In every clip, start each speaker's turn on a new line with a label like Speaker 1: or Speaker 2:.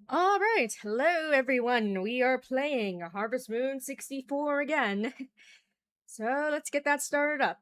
Speaker 1: All right, hello everyone. We are playing Harvest Moon 64 again. So let's get that started up.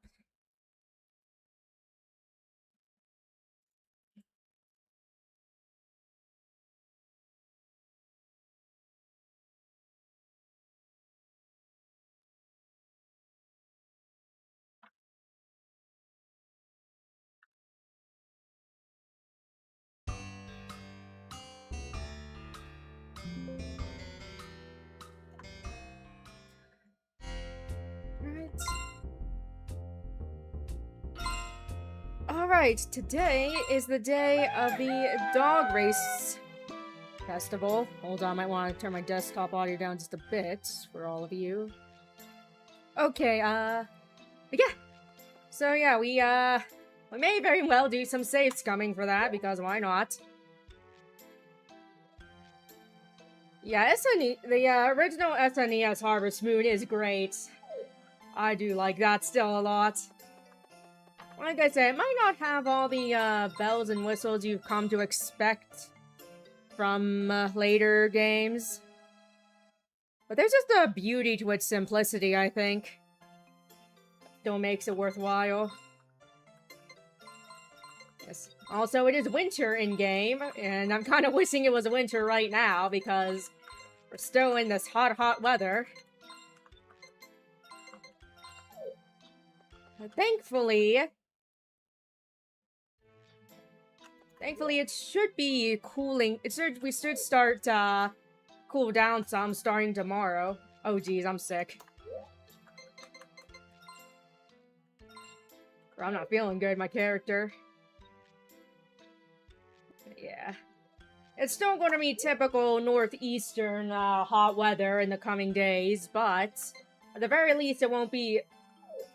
Speaker 1: All right, today is the day of the dog race festival. Hold on, I might want to turn my desktop audio down just a bit for all of you. Okay, yeah. So yeah, we may very well do some safe scumming for that because why not? Yeah, the original SNES Harvest Moon is great. I do like that still a lot. Like I said, it might not have all the bells and whistles you've come to expect from later games. But there's just a beauty to its simplicity, I think. Still makes it worthwhile. Yes. Also, it is winter in-game, and I'm kind of wishing it was winter right now, because we're still in this hot, hot weather. But thankfully, it should be cooling. We should start, cool down some starting tomorrow. Oh, geez, I'm sick. I'm not feeling good, my character. Yeah. It's still going to be typical northeastern, hot weather in the coming days, but at the very least it won't be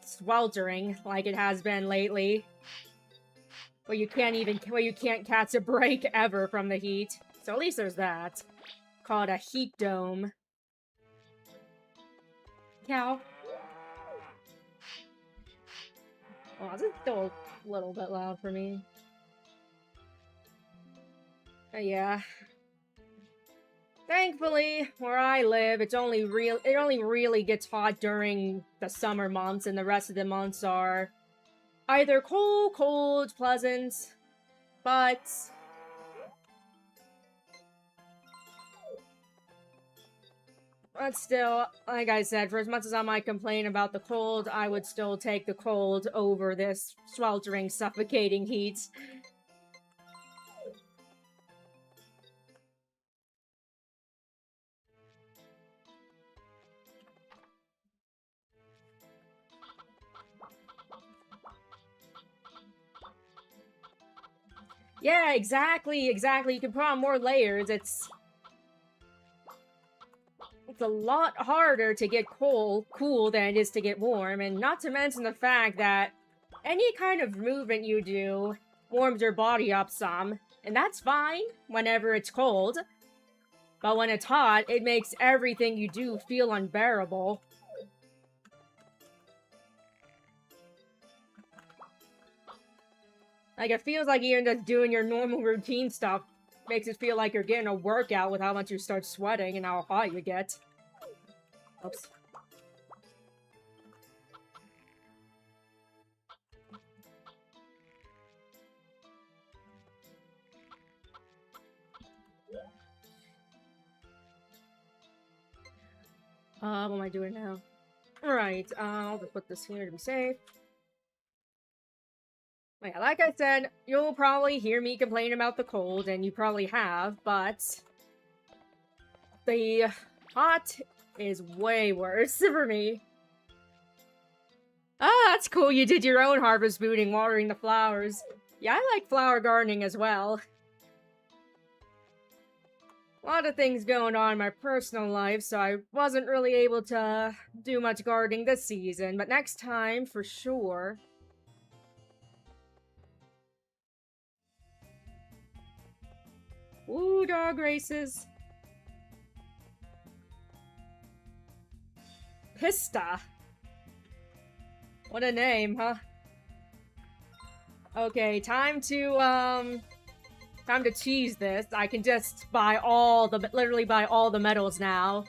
Speaker 1: sweltering like it has been lately. Where you can't catch a break ever from the heat. So at least there's that. Called a heat dome. Cow. Oh, this is still a little bit loud for me. Yeah. Thankfully, where I live, it only really gets hot during the summer months, and the rest of the months are either cold, pleasant, but still, like I said, for as much as I might complain about the cold, I would still take the cold over this sweltering, suffocating heat. Yeah, exactly. You can put on more layers. It's a lot harder to get cool than it is to get warm, and not to mention the fact that any kind of movement you do warms your body up some, and that's fine whenever it's cold. But when it's hot, it makes everything you do feel unbearable. Like, it feels like even just doing your normal routine stuff makes it feel like you're getting a workout with how much you start sweating and how hot you get. Oops. What am I doing now? Alright, I'll just put this here to be safe. Yeah, like I said, you'll probably hear me complain about the cold, and you probably have, but the hot is way worse for me. Ah, that's cool. You did your own harvest booting, watering the flowers. Yeah, I like flower gardening as well. A lot of things going on in my personal life, so I wasn't really able to do much gardening this season, but next time, for sure. Ooh, dog races. Pista. What a name, huh? Okay, time to, time to cheese this. I can just buy all the, literally buy all the medals now.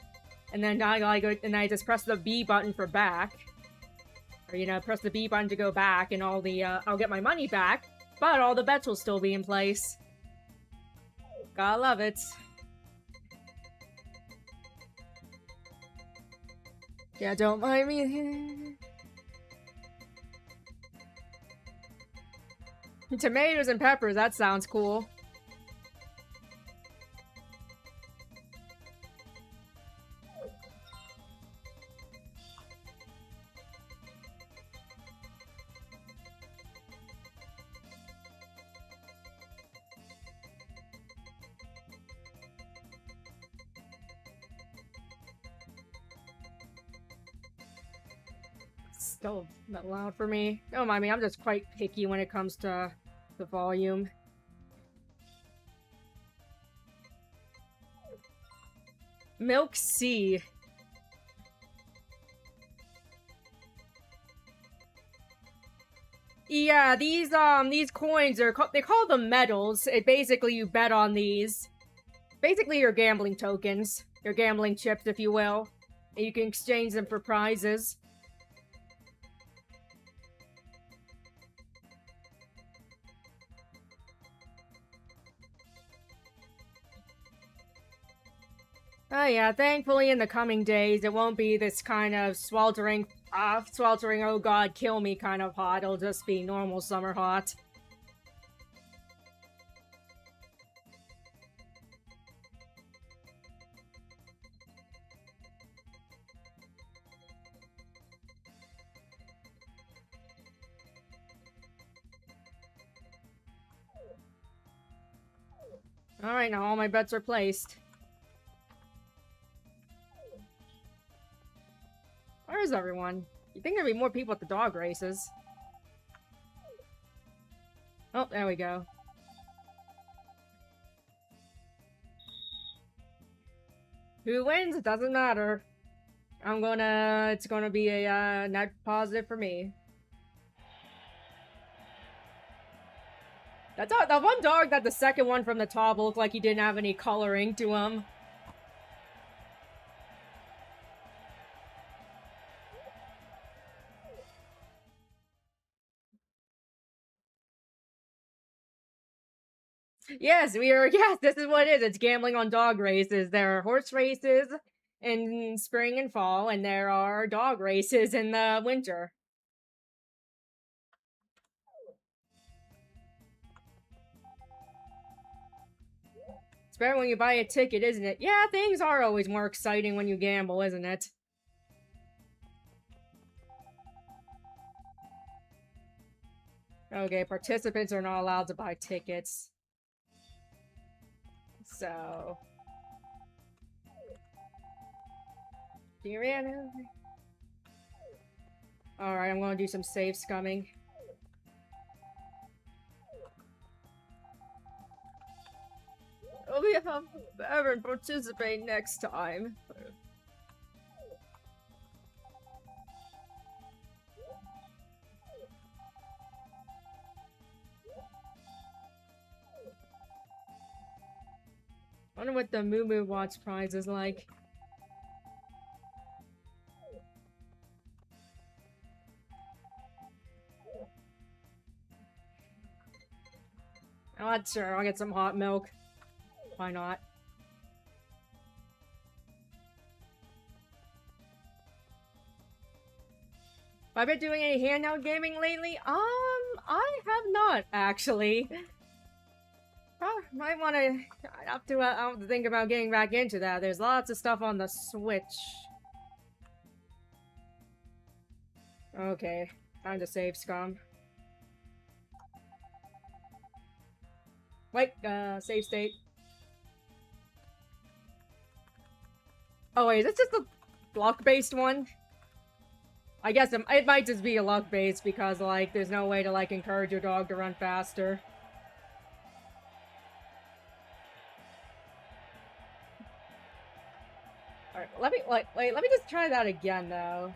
Speaker 1: And then I go, and I just press the B button for back. Or, you know, press the B button to go back, and all the, I'll get my money back. But all the bets will still be in place. Gotta love it. Yeah, don't mind me. Tomatoes and peppers, that sounds cool. Still not loud for me. Don't mind me, I'm just quite picky when it comes to the volume. Milk C. Yeah, these coins are they call them medals. It basically, you bet on these. Basically, your gambling tokens. Your gambling chips, if you will. And you can exchange them for prizes. Oh yeah, thankfully in the coming days, it won't be this kind of sweltering, oh god, kill me kind of hot. It'll just be normal summer hot. Alright, now all my bets are placed. Where is everyone? You'd think there'd be more people at the dog races. Oh, there we go. Who wins? It doesn't matter. It's gonna be a, net positive for me. That one dog, that the second one from the top looked like he didn't have any coloring to him. Yes, yes, this is what it is. It's gambling on dog races. There are horse races in spring and fall, and there are dog races in the winter. It's better when you buy a ticket, isn't it? Yeah, things are always more exciting when you gamble, isn't it? Okay, participants are not allowed to buy tickets. So... Alright, I'm gonna do some save scumming. We have Evan participate next time. I wonder what the Moo Moo Watch prize is like. I'm not sure. I'll get some hot milk. Why not? Have I been doing any handheld gaming lately? I have not, actually. Might want to... I'll have to think about getting back into that. There's lots of stuff on the Switch. Okay. Time to save scum. Wait, save state. Oh wait, is this just a luck-based one? I guess it might just be a luck-based because, like, there's no way to, like, encourage your dog to run faster. Alright, let me just try that again, though.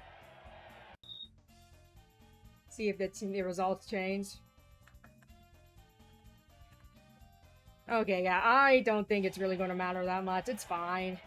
Speaker 1: See if the results change. Okay, yeah, I don't think it's really going to matter that much. It's fine.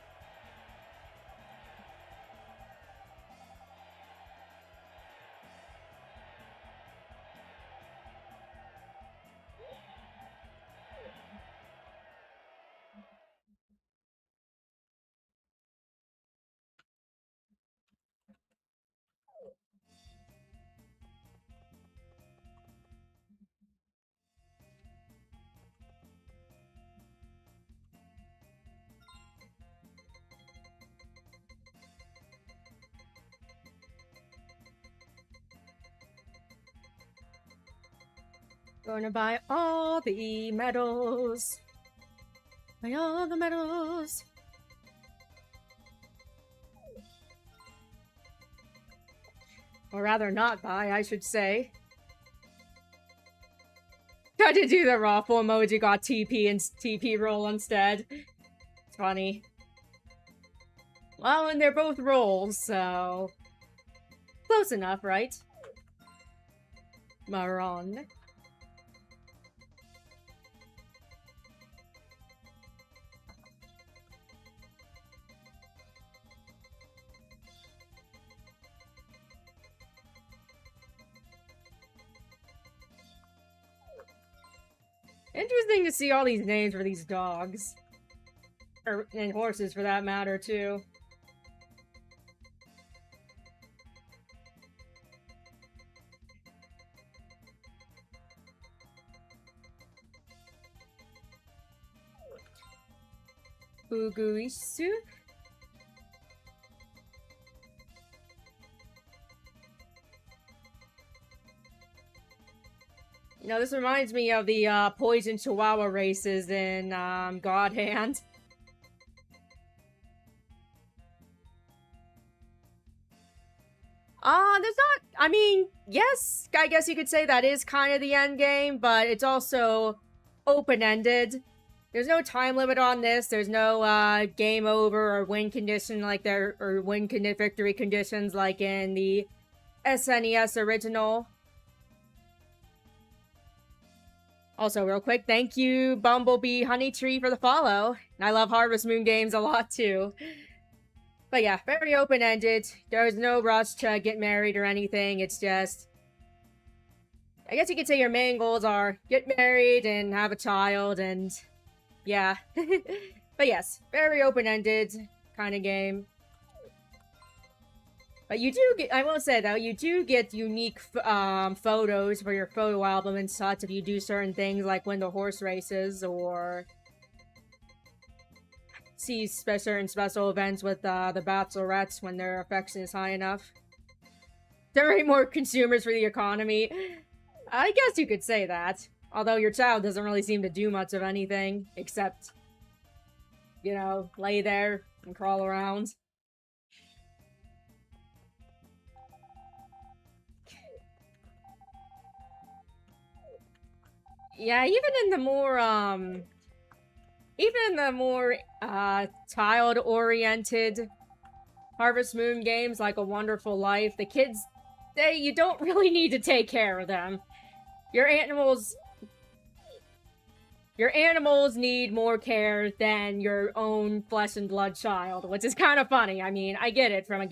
Speaker 1: Gonna buy all the medals. Buy all the medals. Or rather not buy, I should say. Tried to do the raffle emoji, got TP and TP roll instead. It's funny. Well, and they're both rolls, so... Close enough, right? Maron. Interesting to see all these names for these dogs. And horses, for that matter, too. Uguisu? You know, this reminds me of the poison chihuahua races in God Hand. There's not... I mean, yes, I guess you could say that is kind of the end game, but it's also open-ended. There's no time limit on this. There's no game over or win condition like there, or win victory conditions like in the SNES original. Also, real quick, thank you, Bumblebee Honeytree, for the follow. I love Harvest Moon games a lot, too. But yeah, very open-ended. There's no rush to get married or anything. It's just... I guess you could say your main goals are get married and have a child and... Yeah. But yes, very open-ended kind of game. But you do get, I will say though, you do get unique photos for your photo album and such if you do certain things like win the horse races or see certain special events with the bachelorettes when their affection is high enough. Generate more consumers for the economy. I guess you could say that. Although your child doesn't really seem to do much of anything except, you know, lay there and crawl around. Yeah, even in the more, child-oriented Harvest Moon games, like A Wonderful Life, the kids, you don't really need to take care of them. Your animals need more care than your own flesh and blood child, which is kind of funny. I mean, I get it from a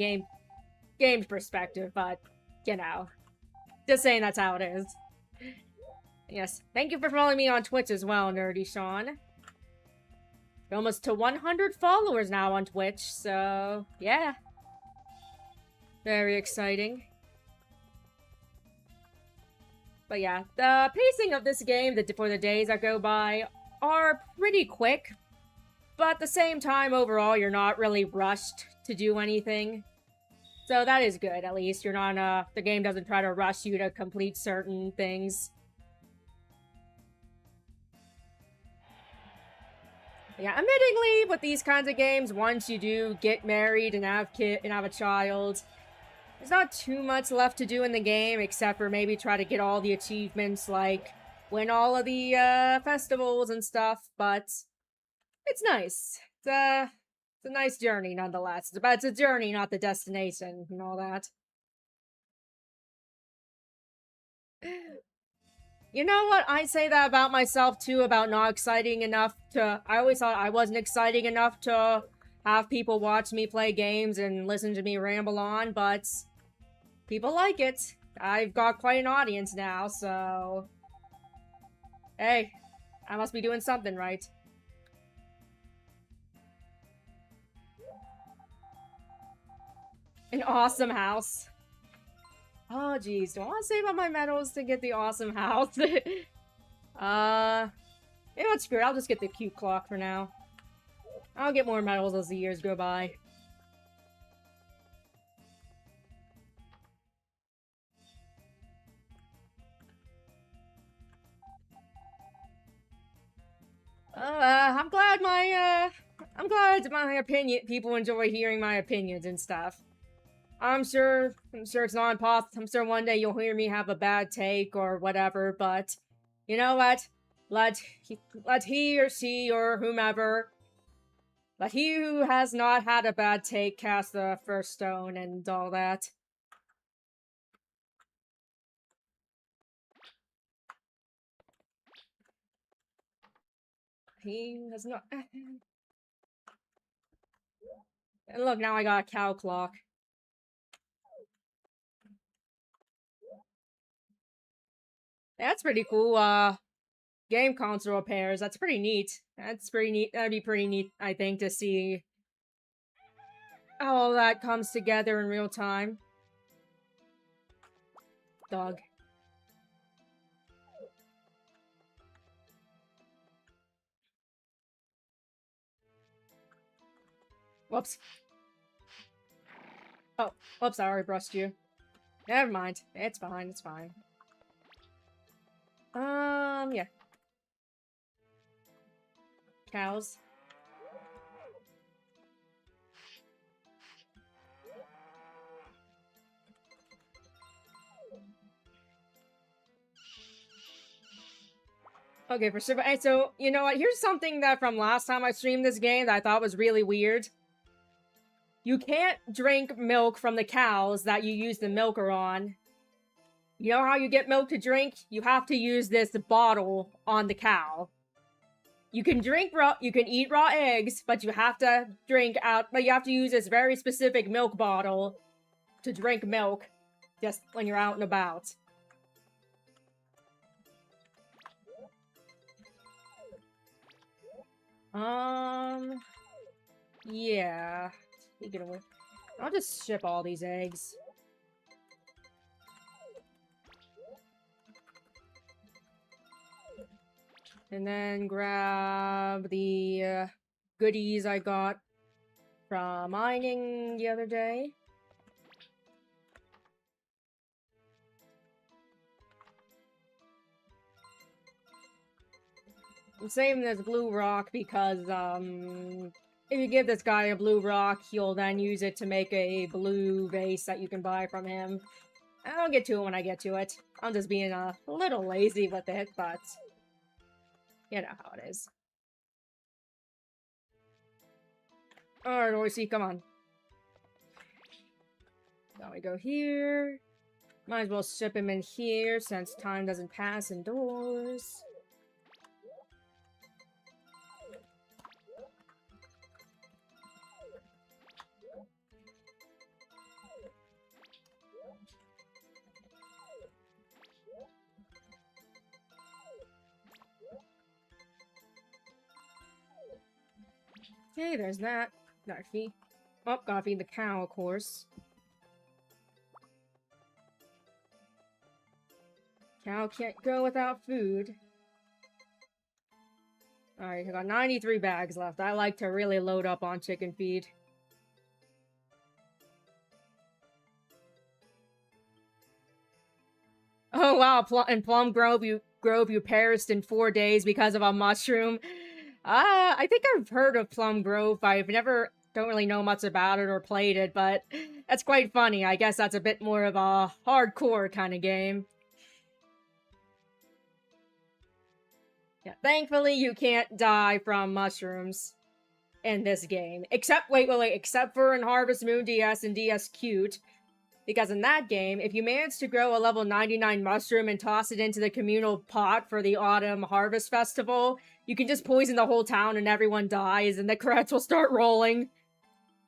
Speaker 1: game's perspective, but, you know, just saying that's how it is. Yes, thank you for following me on Twitch as well, Nerdy Sean. We're almost to 100 followers now on Twitch, so yeah. Very exciting. But yeah, the pacing of this game for the days that go by are pretty quick. But at the same time, overall, you're not really rushed to do anything. So that is good, at least. You're not, the game doesn't try to rush you to complete certain things. Yeah, admittingly, with these kinds of games, once you do get married and have a child, there's not too much left to do in the game, except for maybe try to get all the achievements, like win all of the festivals and stuff. But it's nice. It's a nice journey, nonetheless. It's a journey, not the destination, and all that. You know what? I say that about myself too, about not exciting enough to... I always thought I wasn't exciting enough to have people watch me play games and listen to me ramble on, but people like it. I've got quite an audience now, so... Hey, I must be doing something right. An awesome house. Oh, geez. Do I want to save up my medals to get the awesome house? You know what, screw it. I'll just get the cute clock for now. I'll get more medals as the years go by. I'm glad my opinion, people enjoy hearing my opinions and stuff. I'm sure it's not impossible. I'm sure one day you'll hear me have a bad take or whatever, but you know what? Let he or she or whomever, let he who has not had a bad take cast the first stone and all that. He has not... And look, now I got a cow clock. That's pretty cool, game console repairs. That's pretty neat. That's pretty neat. That'd be pretty neat, I think, to see how all that comes together in real time. Dog. Whoops. Oh, whoops, I already brushed you. Never mind. It's fine, it's fine. Yeah. Cows. Okay, for sure. So, you know what? Here's something that from last time I streamed this game that I thought was really weird. You can't drink milk from the cows that you use the milker on. You know how you get milk to drink? You have to use this bottle on the cow. You can eat raw eggs, but you have to but you have to use this very specific milk bottle to drink milk just when you're out and about. Yeah. I'll just ship all these eggs. And then grab the goodies I got from mining the other day. I'm saving this blue rock because, if you give this guy a blue rock, he'll then use it to make a blue vase that you can buy from him. I'll get to it when I get to it. I'm just being a little lazy with it, but... you know how it is. Alright, Orsi, come on. Now we go here. Might as well ship him in here since time doesn't pass indoors. Okay, there's that. Gotta feed. Oh, gotta feed the cow, of course. Cow can't go without food. Alright, I got 93 bags left. I like to really load up on chicken feed. Oh wow, in Plum Grove you perished in 4 days because of a mushroom. I think I've heard of Plum Grove. Don't really know much about it or played it, but that's quite funny. I guess that's a bit more of a hardcore kind of game. Yeah, thankfully you can't die from mushrooms in this game. Except for in Harvest Moon DS and DS Cute. Because in that game, if you manage to grow a level 99 mushroom and toss it into the communal pot for the Autumn Harvest Festival, you can just poison the whole town and everyone dies and the credits will start rolling.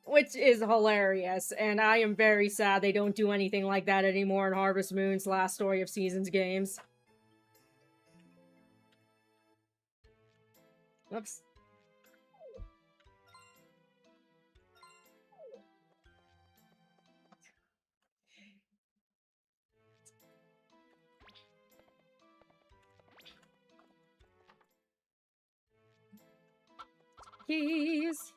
Speaker 1: Which is hilarious, and I am very sad they don't do anything like that anymore in Harvest Moon's Last Story of Seasons games. Whoops. Keys.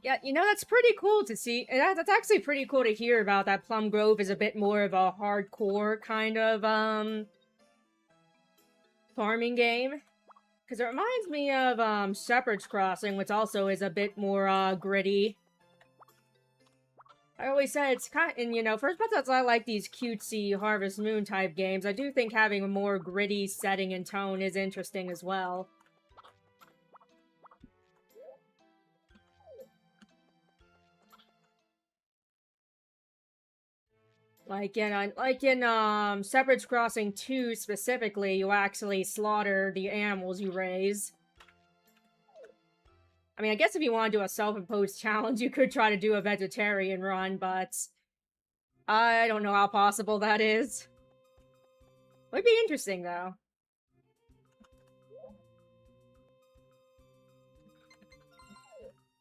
Speaker 1: Yeah, you know, that's pretty cool to see. And that's actually pretty cool to hear about that Plum Grove is a bit more of a hardcore kind of, farming game. Because it reminds me of, Shepherd's Crossing, which also is a bit more, gritty. I always said it's kind of, and you know, for as much as I like these cutesy Harvest Moon type games, I do think having a more gritty setting and tone is interesting as well. Like in Shepherd's Crossing 2 specifically, you actually slaughter the animals you raise. I mean, I guess if you want to do a self-imposed challenge, you could try to do a vegetarian run, but I don't know how possible that is. Would be interesting, though.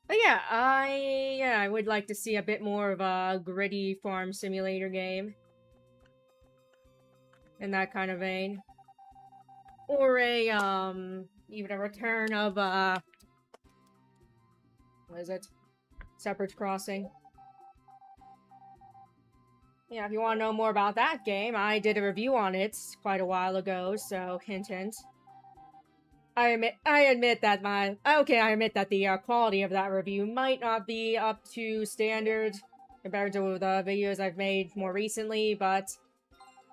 Speaker 1: But yeah, I would like to see a bit more of a gritty farm simulator game. In that kind of vein. Or even a return of, what is it? Shepherd's Crossing. Yeah, if you want to know more about that game, I did a review on it quite a while ago, so hint hint. I admit that the quality of that review might not be up to standard compared to the videos I've made more recently, but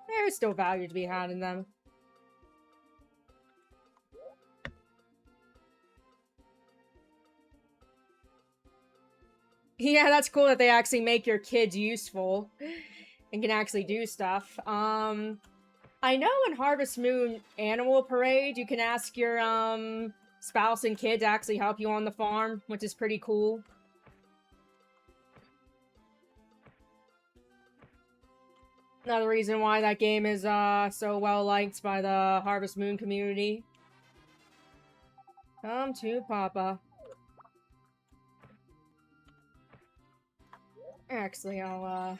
Speaker 1: there's still value to be had in them. Yeah, that's cool that they actually make your kids useful and can actually do stuff. I know in Harvest Moon Animal Parade, you can ask your, spouse and kid to actually help you on the farm, which is pretty cool. Another reason why that game is, so well liked by the Harvest Moon community. Come to Papa. Actually, I'll,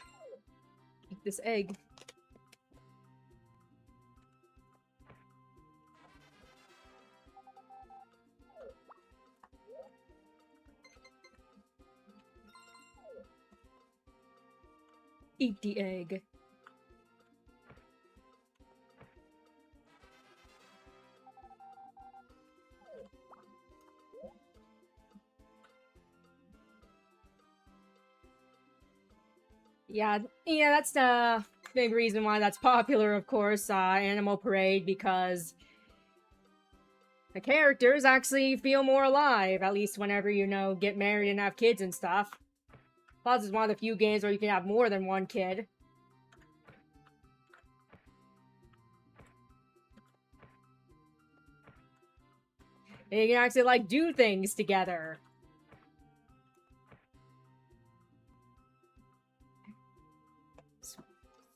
Speaker 1: eat this egg. Eat the egg. Yeah, that's the big reason why that's popular, of course, Animal Parade, because the characters actually feel more alive, at least whenever, you know, get married and have kids and stuff. Plus, it's one of the few games where you can have more than one kid. And you can actually, like, do things together.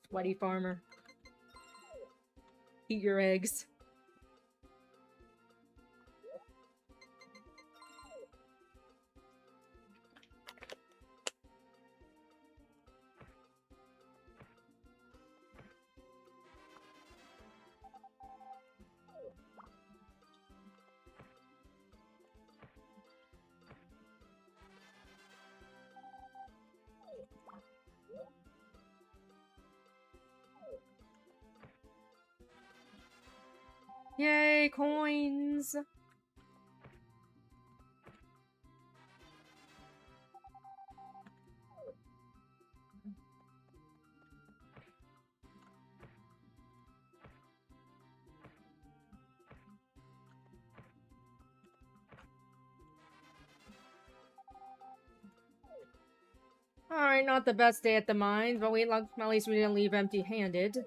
Speaker 1: Sweaty farmer. Eat your eggs. Yay, coins! Alright, not the best day at the mine, but at least we didn't leave empty-handed.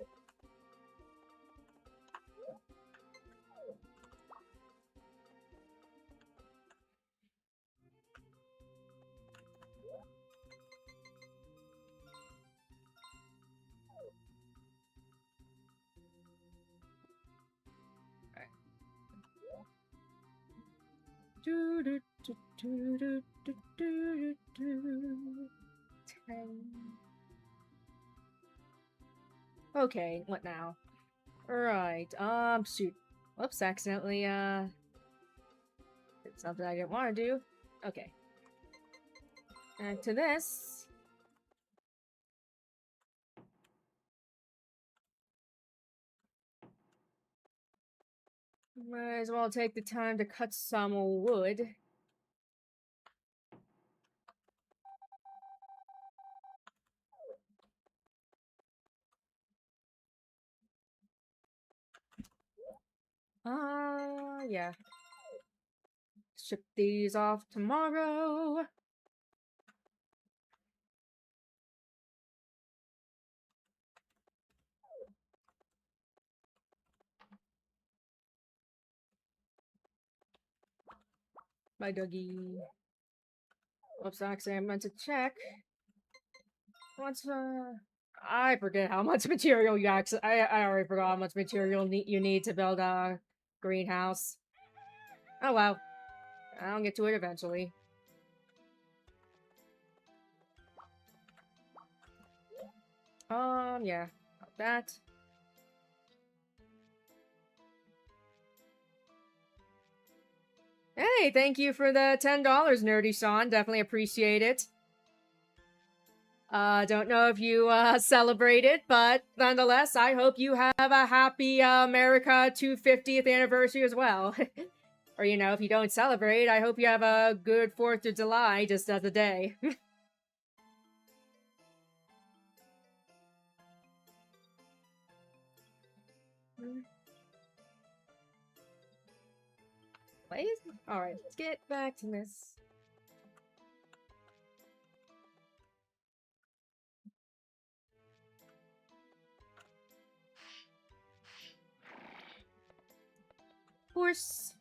Speaker 1: Okay, what now? Right, shoot. Whoops, accidentally, did something I didn't want to do. Okay. Back to this. Might as well take the time to cut some wood. Yeah. Ship these off tomorrow. Bye, Dougie. Whoops, actually, I meant to check. What's, I forget how much material you actually... I already forgot how much material you need to build a greenhouse. Oh, well. I'll get to it eventually. Yeah. That. Hey, thank you for the $10, Nerdy Sean. Definitely appreciate it. Don't know if you, celebrate it, but nonetheless, I hope you have a happy, America 250th anniversary as well. Or, you know, if you don't celebrate, I hope you have a good 4th of July just as a day. Please? Alright, let's get back to this. Horse.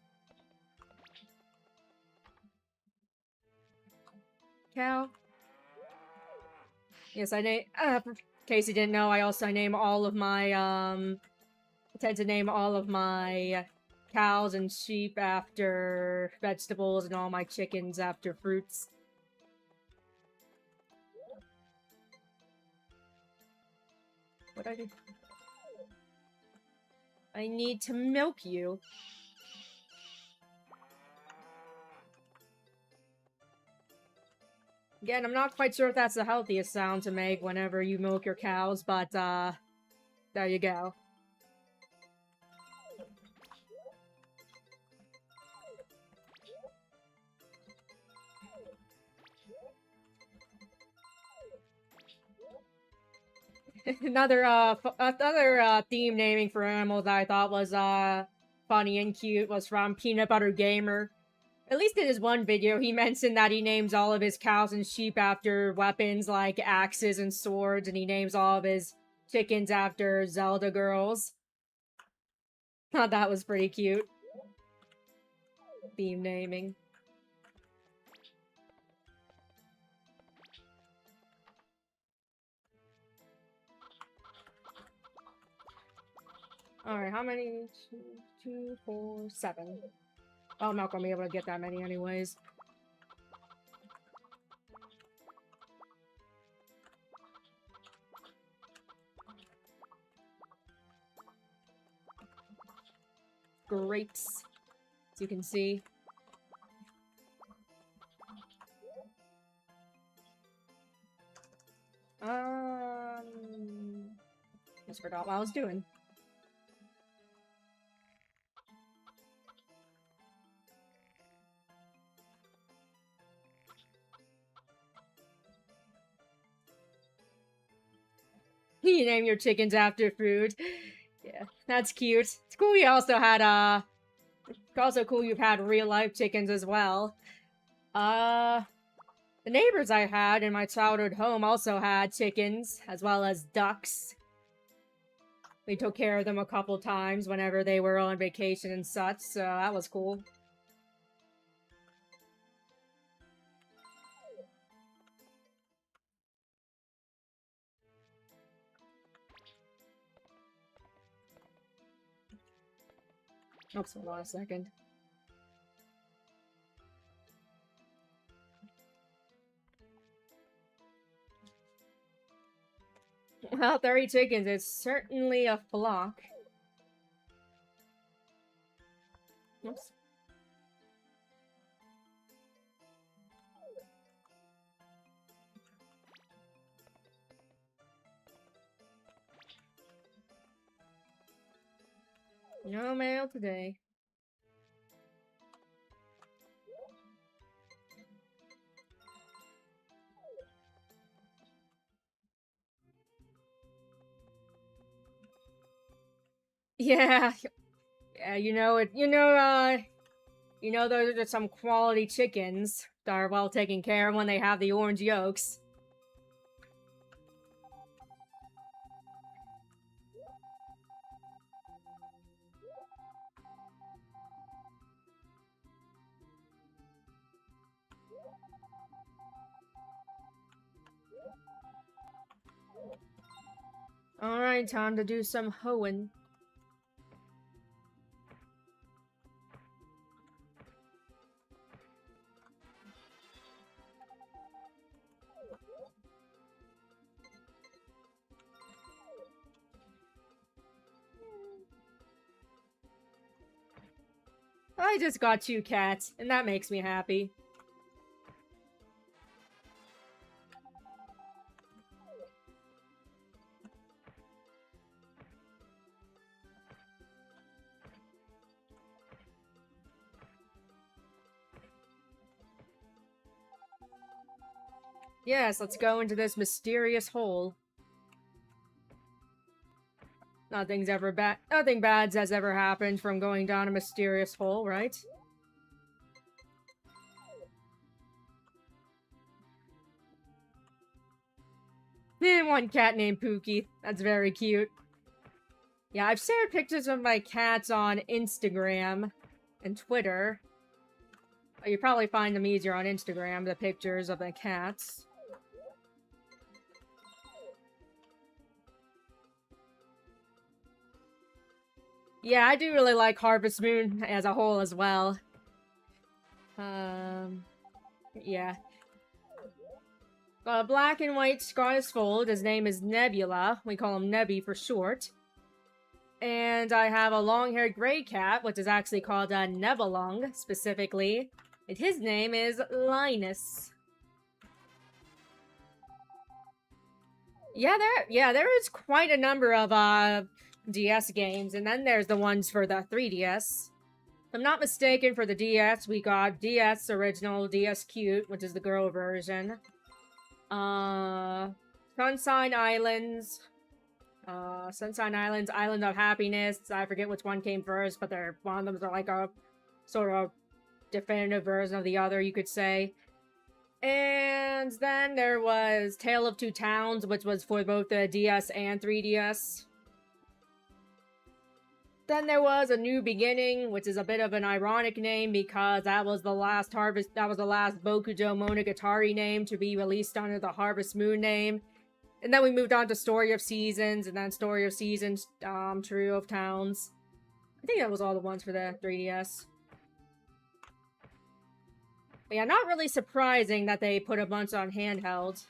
Speaker 1: Cow. Yes, I name. In case you didn't know, I name all of my, I tend to name all of my cows and sheep after vegetables and all my chickens after fruits. What I do? I need to milk you. Again, I'm not quite sure if that's the healthiest sound to make whenever you milk your cows, but, there you go. Another theme naming for animals that I thought was, funny and cute was from Peanut Butter Gamer. At least in his one video, he mentioned that he names all of his cows and sheep after weapons like axes and swords, and he names all of his chickens after Zelda girls. Thought that was pretty cute. Theme naming. Alright, how many? 2, 4, 7. Oh, I'm not gonna be able to get that many anyways. Grapes, as you can see. Just forgot what I was doing. You name your chickens after food. Yeah, that's cute. It's cool you also had, it's also cool you've had real-life chickens as well. The neighbors I had in my childhood home also had chickens, as well as ducks. We took care of them a couple times whenever they were on vacation and such, so that was cool. Oops, hold on a second. Well, 30 chickens is certainly a flock. Oops. No mail today. Yeah, yeah, you know it. You know those are some quality chickens that are well taken care of when they have the orange yolks. Alright, time to do some hoeing. I just got 2 cats, and that makes me happy. Yes, let's go into this mysterious hole. Nothing bad has ever happened from going down a mysterious hole, right? And one cat named Pookie. That's very cute. Yeah, I've shared pictures of my cats on Instagram and Twitter. You probably find them easier on Instagram, the pictures of the cats. Yeah, I do really like Harvest Moon as a whole as well. Yeah. Got a black and white Scottish fold. His name is Nebula. We call him Nebby for short. And I have a long-haired gray cat, which is actually called a Nebelung, specifically. And his name is Linus. Yeah, there is quite a number of DS games, and then there's the ones for the 3DS. If I'm not mistaken, for the DS, we got DS Original, DS Cute, which is the girl version. Sunshine Islands, Island of Happiness. I forget which one came first, but one of them are like a sort of definitive version of the other, you could say. And then there was Tale of Two Towns, which was for both the DS and 3DS. Then there was A New Beginning, which is a bit of an ironic name because that was the last Bokuto Monogatari name to be released under the Harvest Moon name. And then we moved on to Story of Seasons, and then Story of Seasons, Trio of Towns. I think that was all the ones for the 3DS. But yeah, not really surprising that they put a bunch on handheld,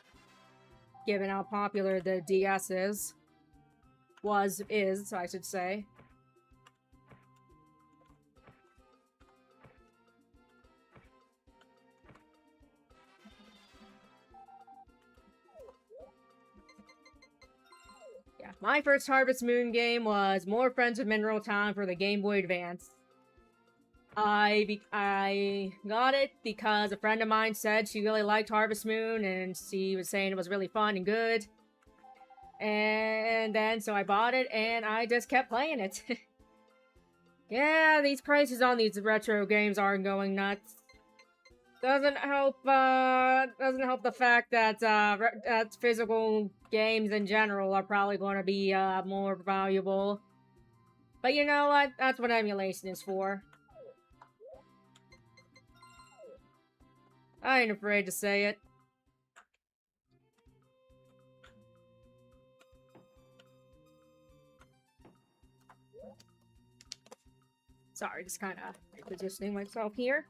Speaker 1: given how popular the DS is, I should say. Yeah, my first Harvest Moon game was More Friends of Mineral Town for the Game Boy Advance. I got it because a friend of mine said she really liked Harvest Moon, and she was saying it was really fun and good. And then, so I bought it, and I just kept playing it. Yeah, these prices on these retro games are going nuts. Doesn't help the fact that that physical games in general are probably going to be more valuable. But you know what? That's what emulation is for. I ain't afraid to say it. Sorry, just kind of repositioning myself here.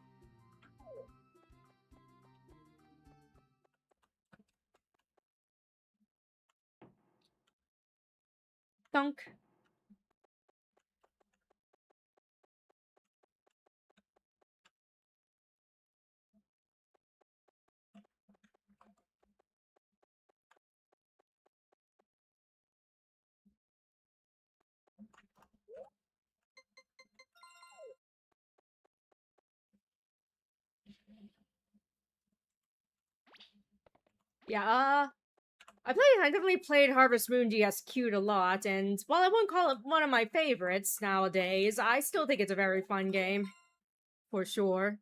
Speaker 1: Thunk. Yeah, I definitely played Harvest Moon DS Cute a lot, and while I wouldn't call it one of my favorites nowadays, I still think it's a very fun game. For sure.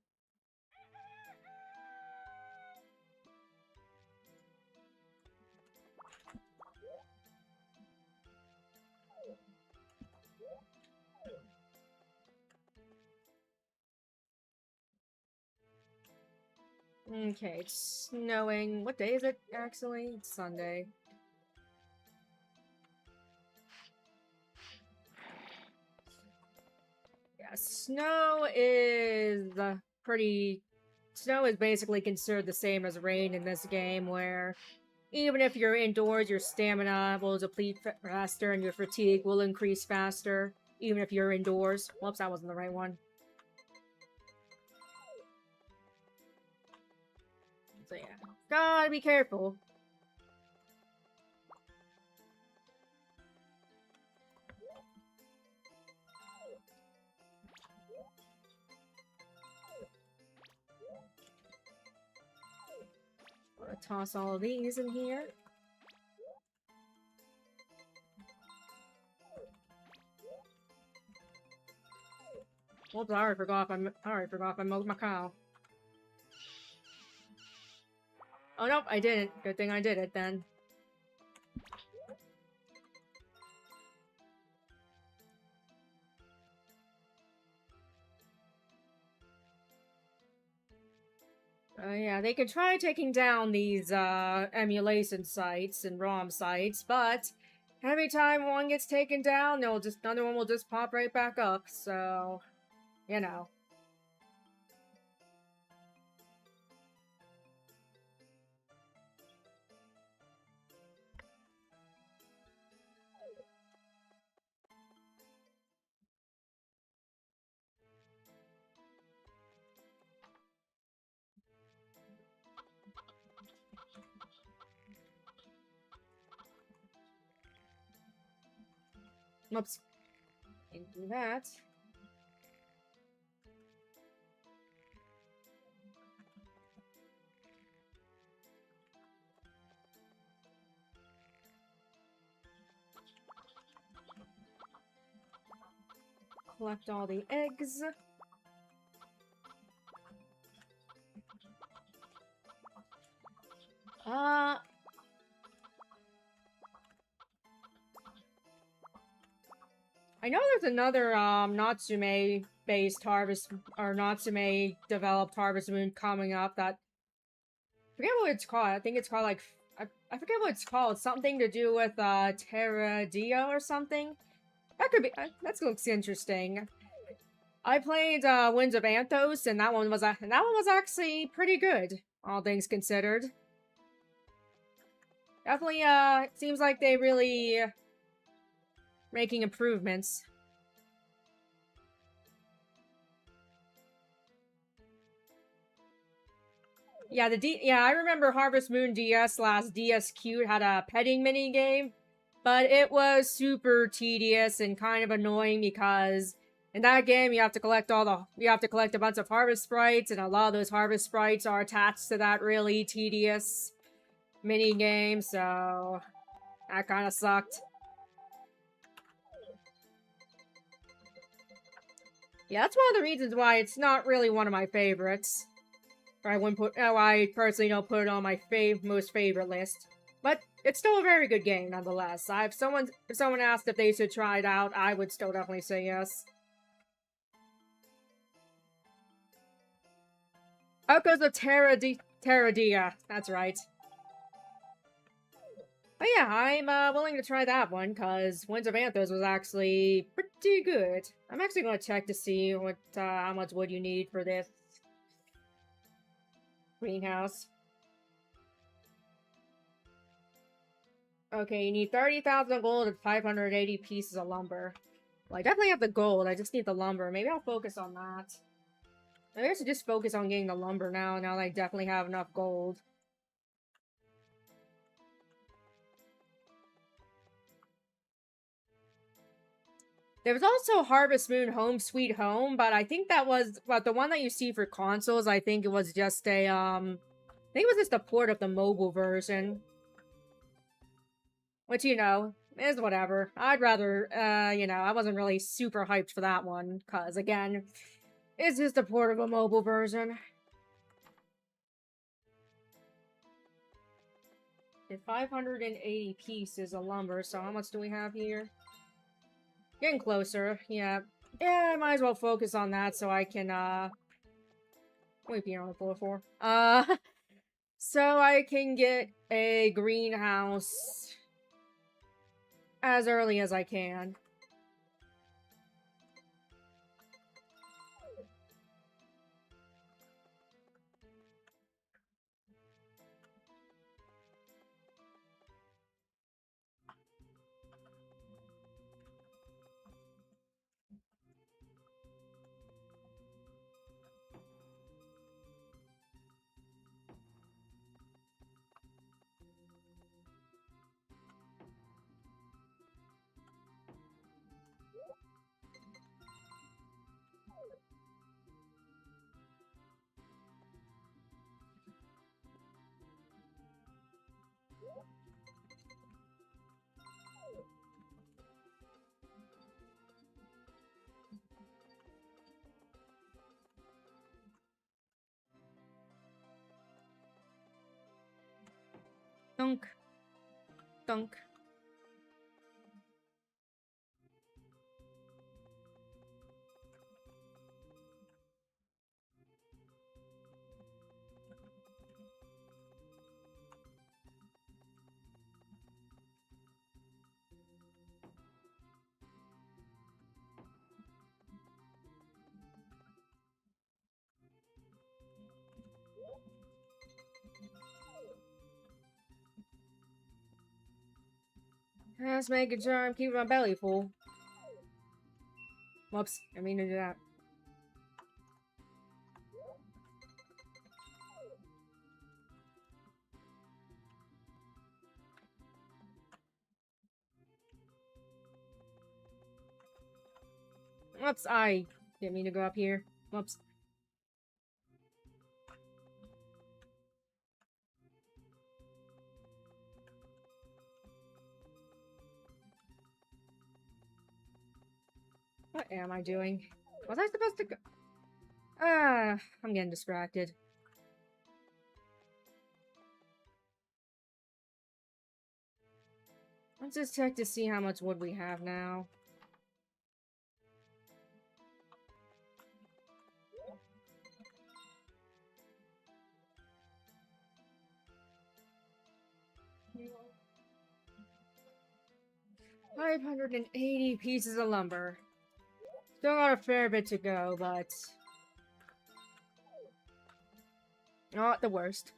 Speaker 1: Okay, it's snowing. What day is it, actually? It's Sunday. Yeah, snow is pretty... Snow is basically considered the same as rain in this game, where even if you're indoors, your stamina will deplete faster and your fatigue will increase faster, even if you're indoors. Whoops, that wasn't the right one. So yeah, gotta be careful. I'm gonna toss all of these in here. Whoops, I already forgot if I milked my cow. Oh nope, I didn't. Good thing I did it then. Yeah, they could try taking down these emulation sites and ROM sites, but every time one gets taken down, another one will just pop right back up. So, you know. Oops. Can't do that. Collect all the eggs. I know there's another Natsume-based Harvest or Natsume-developed Harvest Moon coming up that I forget what it's called. I think it's called like I forget what it's called. Something to do with Terradia or something. That could be that looks interesting. I played Winds of Anthos, and that one was actually pretty good, all things considered. Definitely, it seems like they really making improvements. Yeah, I remember Harvest Moon DS last DS Cute had a petting mini game, but it was super tedious and kind of annoying because in that game you have to collect a bunch of harvest sprites, and a lot of those harvest sprites are attached to that really tedious mini game, so that kind of sucked. Yeah, that's one of the reasons why it's not really one of my favorites. Or I wouldn't put. Oh, I personally don't put it on my most favorite list. But it's still a very good game, nonetheless. If someone asked if they should try it out, I would still definitely say yes. Echoes of Terradia. That's right. But yeah, I'm willing to try that one, because Winds of Anthos was actually pretty good. I'm actually going to check to see how much wood you need for this greenhouse. Okay, you need 30,000 gold and 580 pieces of lumber. Well, I definitely have the gold, I just need the lumber. Maybe I'll focus on that. Maybe I should just focus on getting the lumber now that I definitely have enough gold. There was also Harvest Moon Home Sweet Home, but I think that was, well, the one that you see for consoles, I think it was just a, I think it was just a port of the mobile version. Which, you know, is whatever. I'd rather, you know, I wasn't really super hyped for that one, because, again, it's just a port of a mobile version. And 580 pieces of lumber, so how much do we have here? Getting closer, yeah. Yeah, I might as well focus on that so I can, wait, be on the floor for. So I can get a greenhouse as early as I can. Dunk. Dunk. Just making sure I'm keeping my belly full. Whoops, I mean to do that. Whoops, I didn't mean to go up here. Whoops. What am I doing? Was I supposed to go? I'm getting distracted. Let's just check to see how much wood we have now. $580 pieces of lumber. Still got a fair bit to go, but not the worst.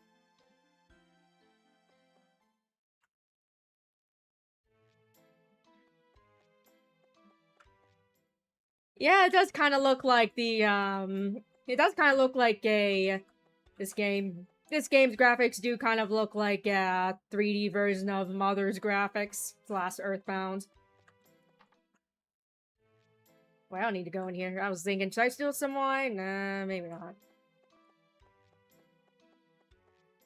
Speaker 1: Yeah, it does kind of look like the, it does kind of look like this game's graphics do kind of look like a 3D version of Mother's graphics, Last Earthbound. Well, I don't need to go in here. I was thinking, should I steal some wine? Nah, maybe not.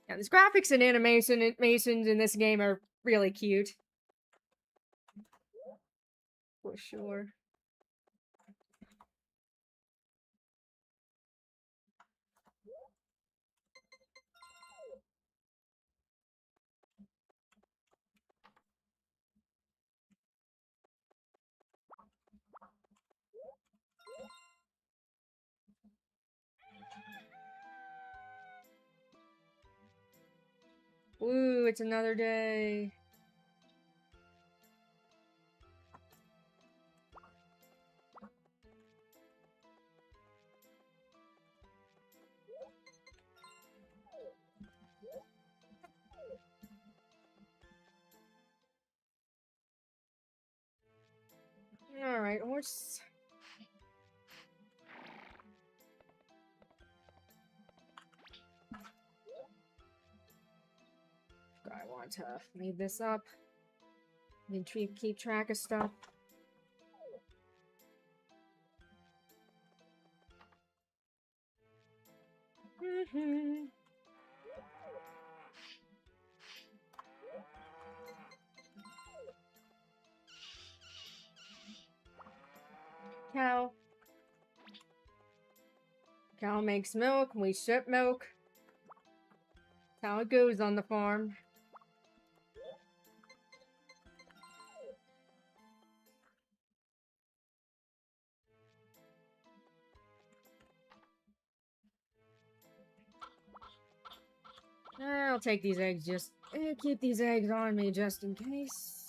Speaker 1: Yeah, these graphics and animations in this game are really cute. For sure. Ooh, it's another day. Alright, horse. I want to leave this up. And keep track of stuff. Cow. Cow makes milk, we ship milk. That's how it goes on the farm. I'll take these eggs keep these eggs on me just in case.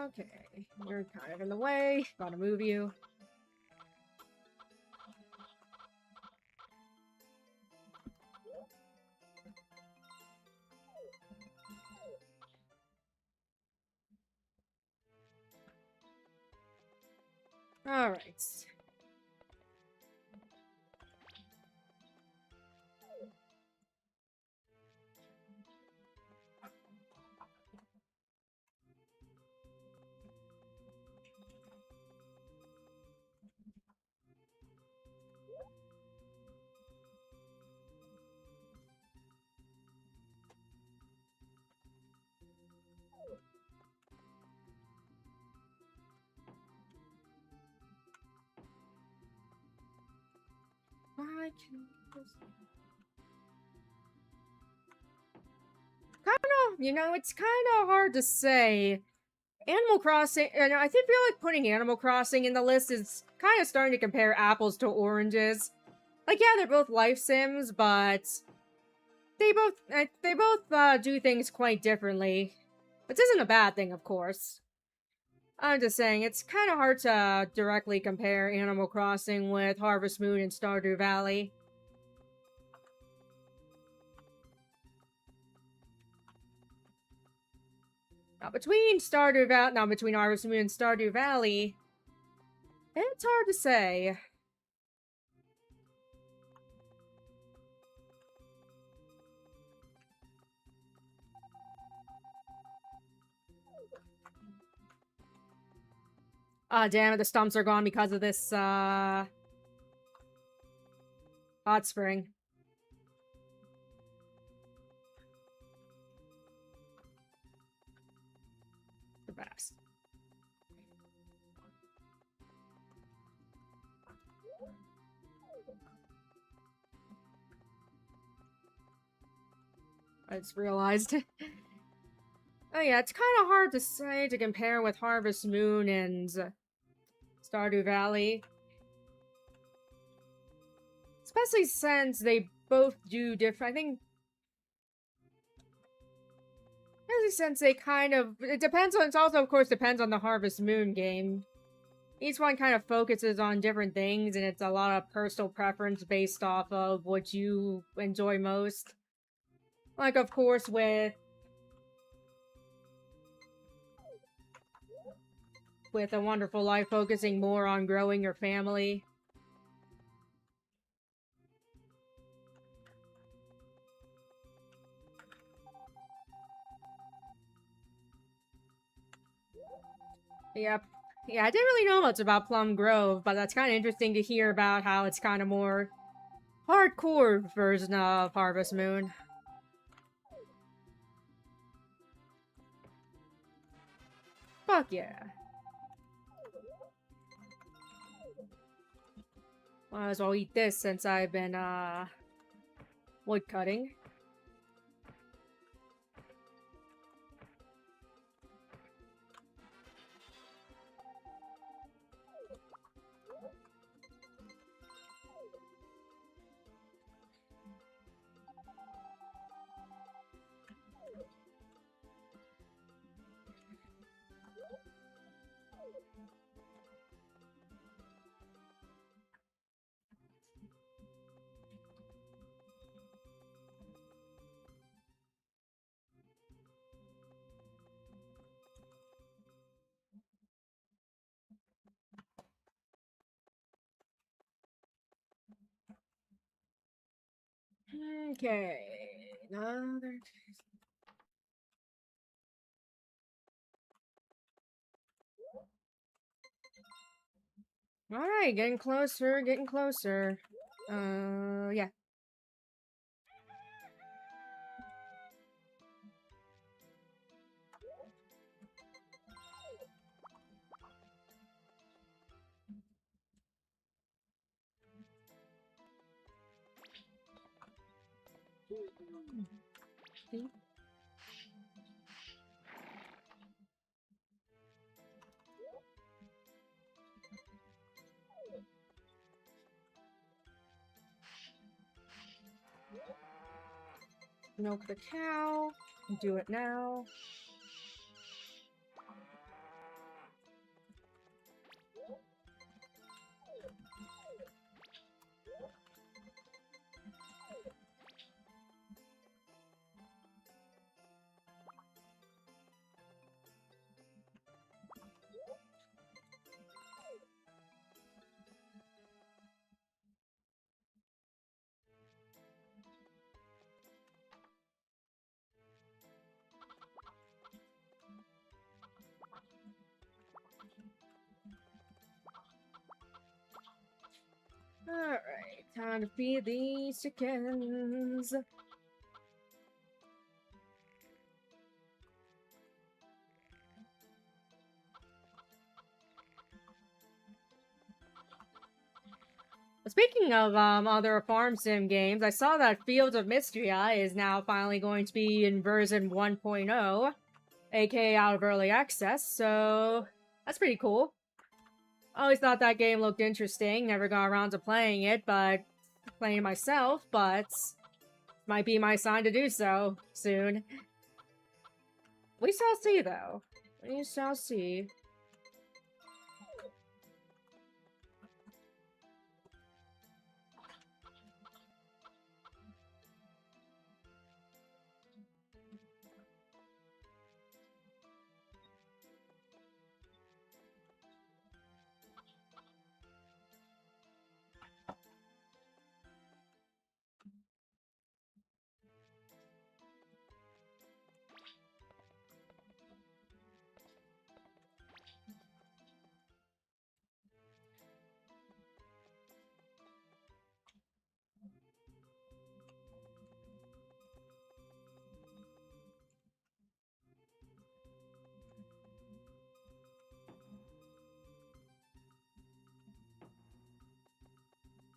Speaker 1: Okay, you're kind of in the way. Gotta move you. Alright. I can... it's kind of hard to say. Animal Crossing, and I feel like putting Animal Crossing in the list is kind of starting to compare apples to oranges. Like, yeah, they're both life sims, but they both do things quite differently. Which isn't a bad thing, of course. I'm just saying, it's kind of hard to directly compare Animal Crossing with Harvest Moon and Stardew Valley. Now, between Harvest Moon and Stardew Valley, it's hard to say. Ah, damn it, the stumps are gone because of this, hot spring. The best. I just realized. Oh yeah, it's kind of hard to say to compare with Harvest Moon and Stardew Valley. Especially since they both do different, I think... Especially since they kind of... It also, of course, depends on the Harvest Moon game. Each one kind of focuses on different things, and it's a lot of personal preference based off of what you enjoy most. Like, of course, with A Wonderful Life focusing more on growing your family. Yep. Yeah, I didn't really know much about Plum Grove, but that's kind of interesting to hear about how it's kind of more hardcore version of Harvest Moon. Fuck yeah. Might as well eat this since I've been, wood cutting. Okay, another. Alright, getting closer, getting closer. Yeah. See? Milk the cow. Do it now. Alright, time to feed these chickens. Speaking of other farm sim games, I saw that Fields of Mystria is now finally going to be in version 1.0, aka out of early access, so that's pretty cool. I always thought that game looked interesting, never got around to playing it, but playing it myself, but might be my sign to do so soon. We shall see, though. We shall see.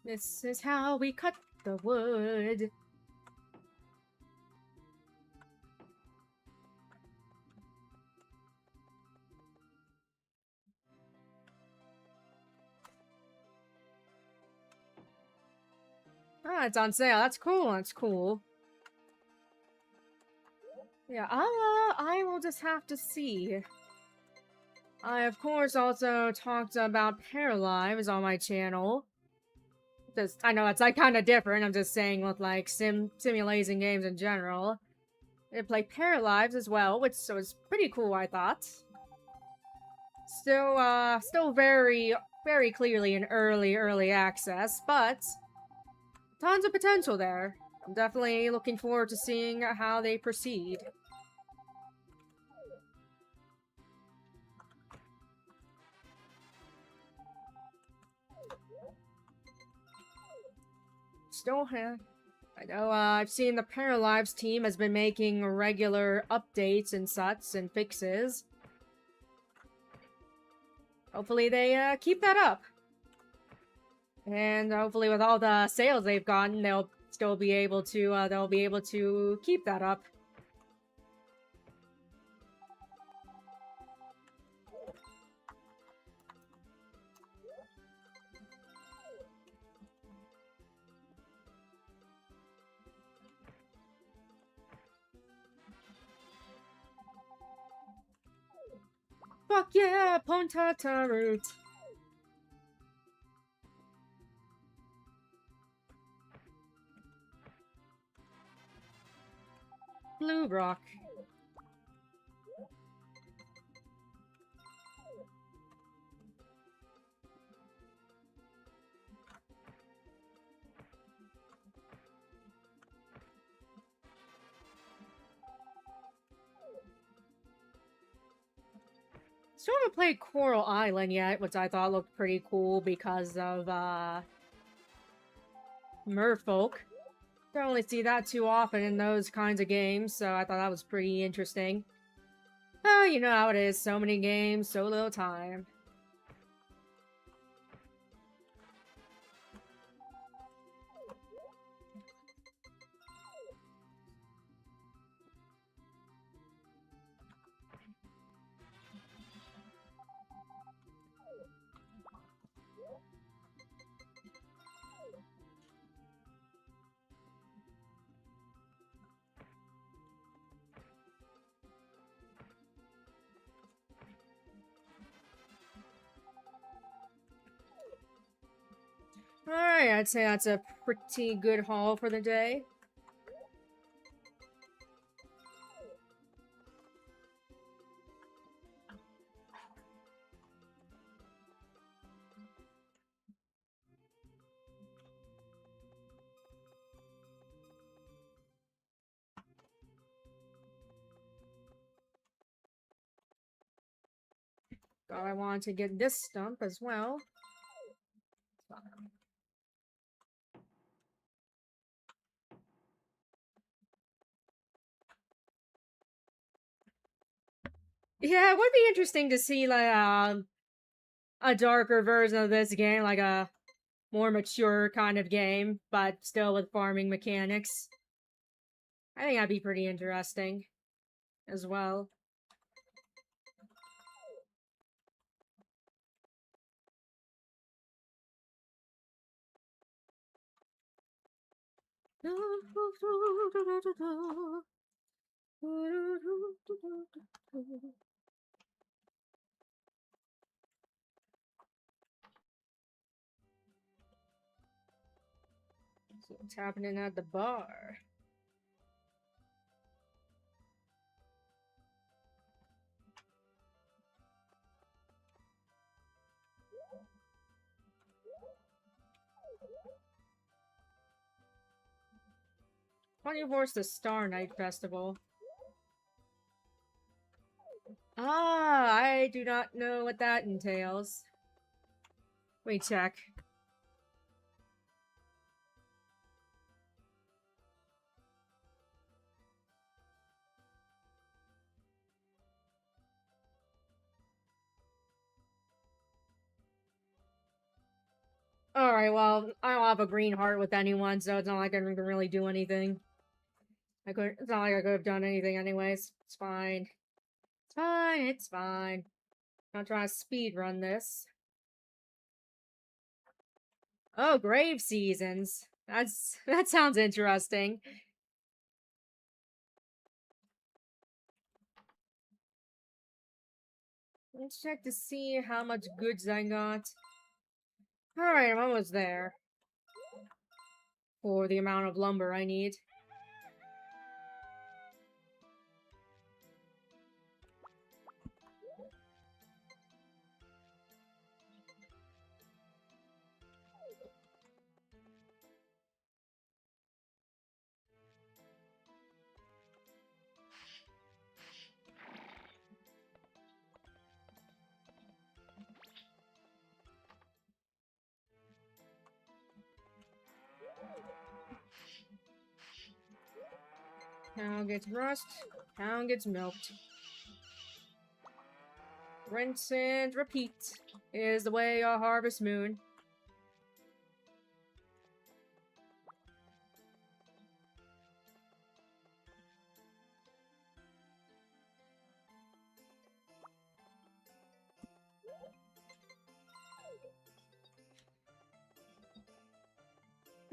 Speaker 1: This is how we cut the wood. Ah, it's on sale. That's cool. That's cool. Yeah, I will just have to see. I, of course, also talked about Paralives on my channel. Just, I know it's like kind of different. I'm just saying with like simulation games in general. I play Paralives as well, which was pretty cool, I thought. Still very, very clearly in early access, but tons of potential there. I'm definitely looking forward to seeing how they proceed. Still have. I know, I've seen the Paralives team has been making regular updates and such and fixes. Hopefully they, keep that up. And hopefully with all the sales they've gotten, they'll still be able to keep that up. Fuck yeah, Pontata root. Blue rock. Still haven't played Coral Island yet, which I thought looked pretty cool because of, Merfolk. Don't really see that too often in those kinds of games, so I thought that was pretty interesting. Oh, you know how it is. So many games, so little time. Alright, I'd say that's a pretty good haul for the day. I want to get this stump as well. Yeah, it would be interesting to see like a darker version of this game, like a more mature kind of game, but still with farming mechanics. I think that'd be pretty interesting as well. So what's happening at the bar? Funny Horse the Star Night Festival. Ah, I do not know what that entails. Let me check. Alright, well, I don't have a green heart with anyone, so it's not like I can really do anything. It's not like I could have done anything anyways. It's fine. It's fine, it's fine. I'm not trying to speed run this. Oh, grave seasons. That sounds interesting. Let's check to see how much goods I got. Alright, I'm almost there. For the amount of lumber I need. Cow gets rust, cow gets milked. Rinse and repeat is the way of Harvest Moon.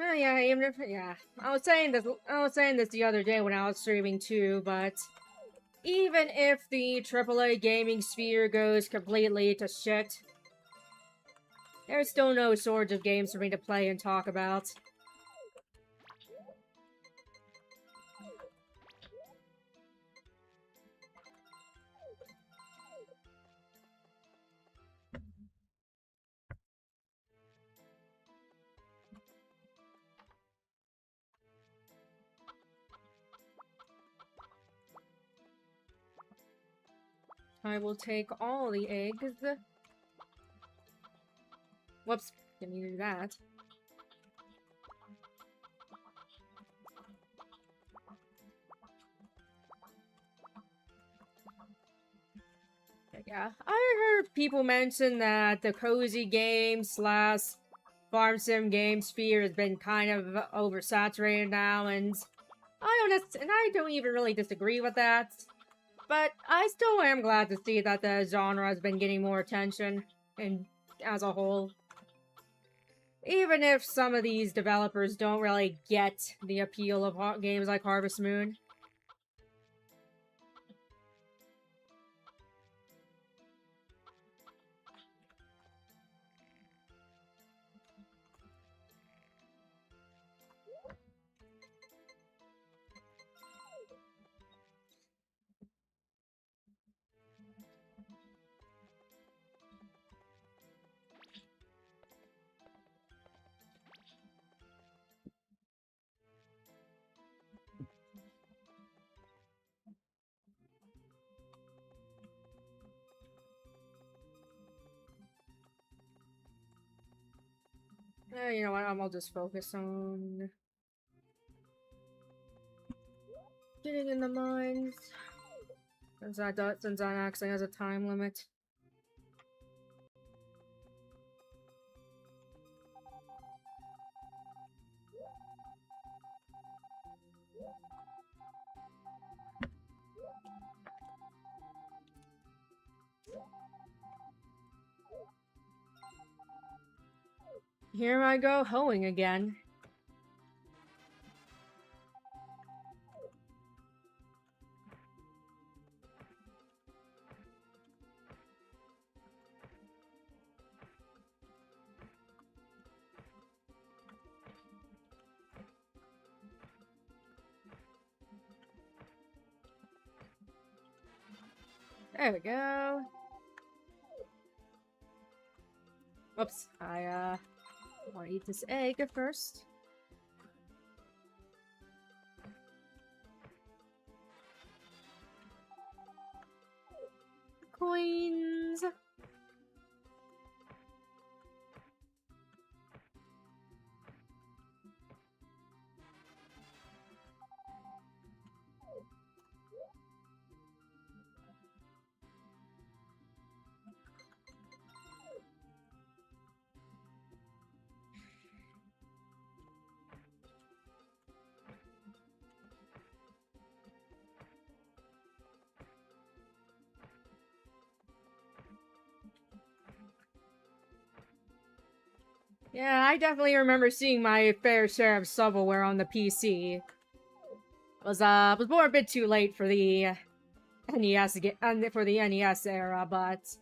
Speaker 1: Yeah, even if I was saying this the other day when I was streaming too, but even if the AAA gaming sphere goes completely to shit, there's still no shortage of games for me to play and talk about. I will take all the eggs. Whoops, didn't mean to do that. Yeah, I heard people mention that the cozy game slash farm sim game sphere has been kind of oversaturated now, and I don't even really disagree with that. But I still am glad to see that the genre has been getting more attention, and as a whole. Even if some of these developers don't really get the appeal of games like Harvest Moon. You know what, I'll just focus on getting in the mines. Since that actually has a time limit. Here I go hoeing again. There we go. Whoops, I want to eat this egg first. Coins. Yeah, I definitely remember seeing my fair share of shovelware on the PC. Was born a bit too late for the for the NES era, but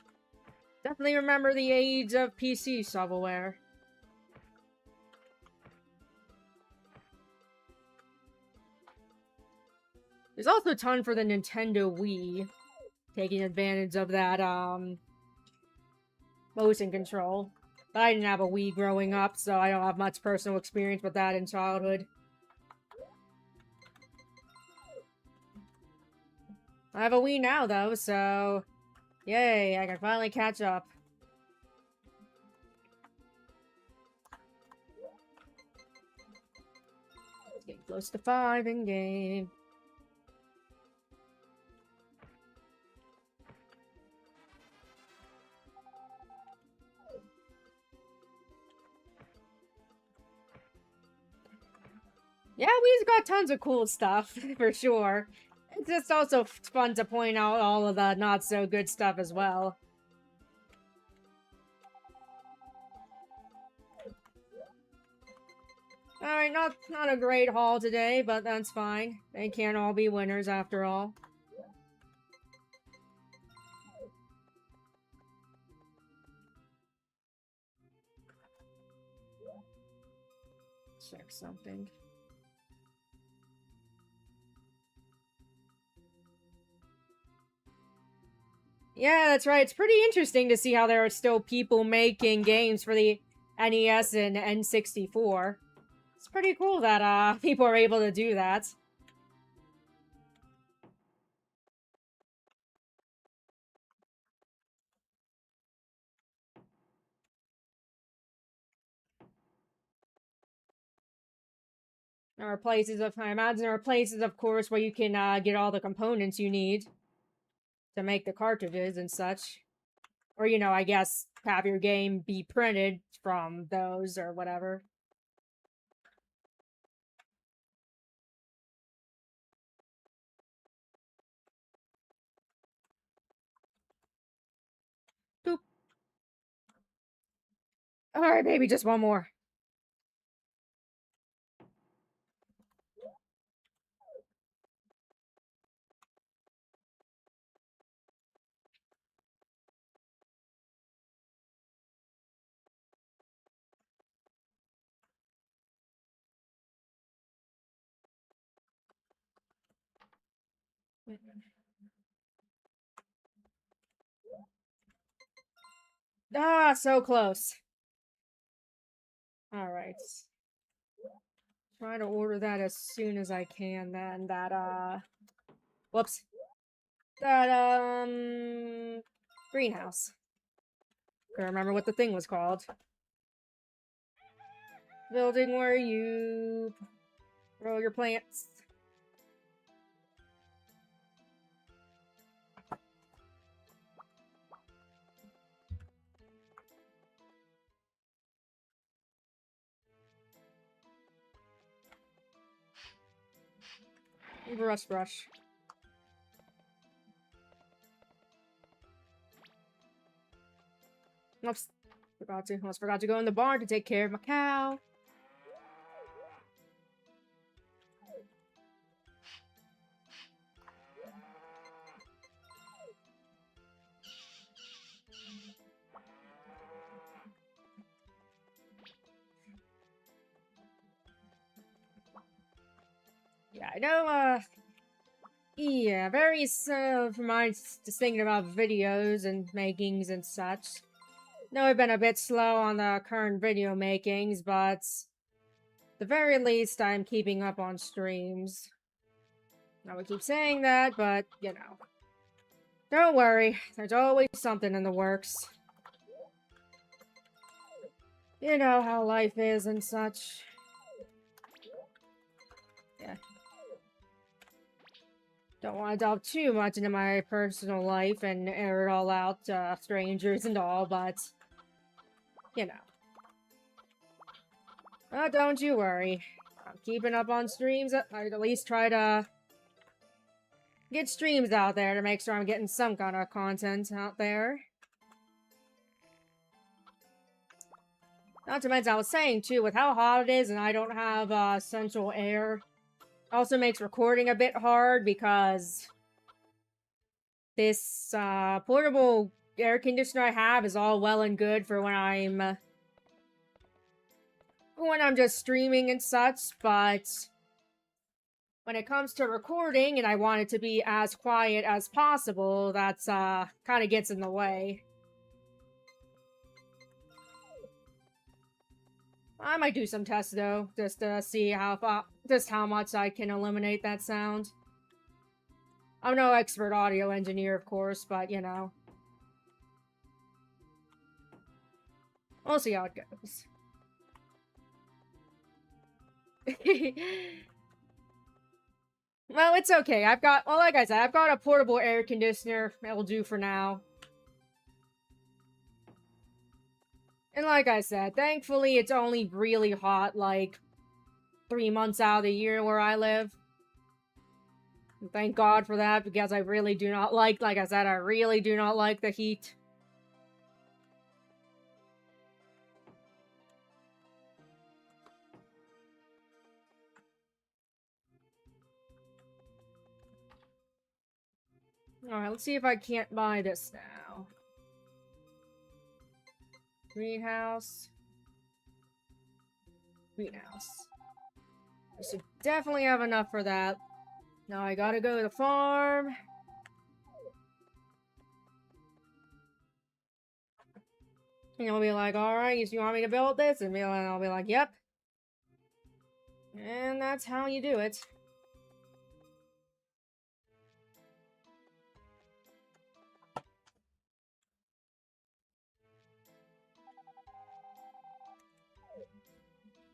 Speaker 1: definitely remember the age of PC shovelware. There's also a ton for the Nintendo Wii, taking advantage of that motion control. But I didn't have a Wii growing up, so I don't have much personal experience with that in childhood. I have a Wii now, though, so... Yay, I can finally catch up. Getting close to 5 in-game. Yeah, we've got tons of cool stuff, for sure. It's just also fun to point out all of the not-so-good stuff as well. Alright, not a great haul today, but that's fine. They can't all be winners after all. Check something. Yeah, that's right. It's pretty interesting to see how there are still people making games for the NES and N64. It's pretty cool that people are able to do that. There are places I imagine there are places, of course, where you can get all the components you need to make the cartridges and such. Or, you know, I guess have your game be printed from those or whatever. Boop. Alright, baby, just one more. Ah, so close. Alright. Try to order that as soon as I can, then. Whoops. That, greenhouse. Can't remember what the thing was called. Building where you grow your plants. Brush. Oops. Almost forgot to go in the barn to take care of my cow. Yeah, I know, yeah, from my just thinking about videos and makings and such. Know I've been a bit slow on the current video makings, but at the very least, I'm keeping up on streams. I would keep saying that, but, you know. Don't worry, there's always something in the works. You know how life is and such. Yeah. Don't want to delve too much into my personal life and air it all out to strangers and all, but, you know. But don't you worry. I'm keeping up on streams. I'd at least try to get streams out there to make sure I'm getting some kind of content out there. Not to mention, I was saying, too, with how hot it is and I don't have central air, also makes recording a bit hard because this portable air conditioner I have is all well and good for when I'm just streaming and such, but when it comes to recording and I want it to be as quiet as possible, that's kind of gets in the way. I might do some tests though, just to see just how much I can eliminate that sound. I'm no expert audio engineer, of course, but you know. We'll see how it goes. Well, it's okay. Like I said, I've got a portable air conditioner. It'll do for now. And like I said, thankfully it's only really hot, like, 3 months out of the year where I live. And thank God for that, because I really do not like I said, I really do not like the heat. Alright, let's see if I can't buy this now. Greenhouse. Greenhouse. I should definitely have enough for that. Now I gotta go to the farm. And I'll be like, alright, you want me to build this? And I'll be like, yep. And that's how you do it.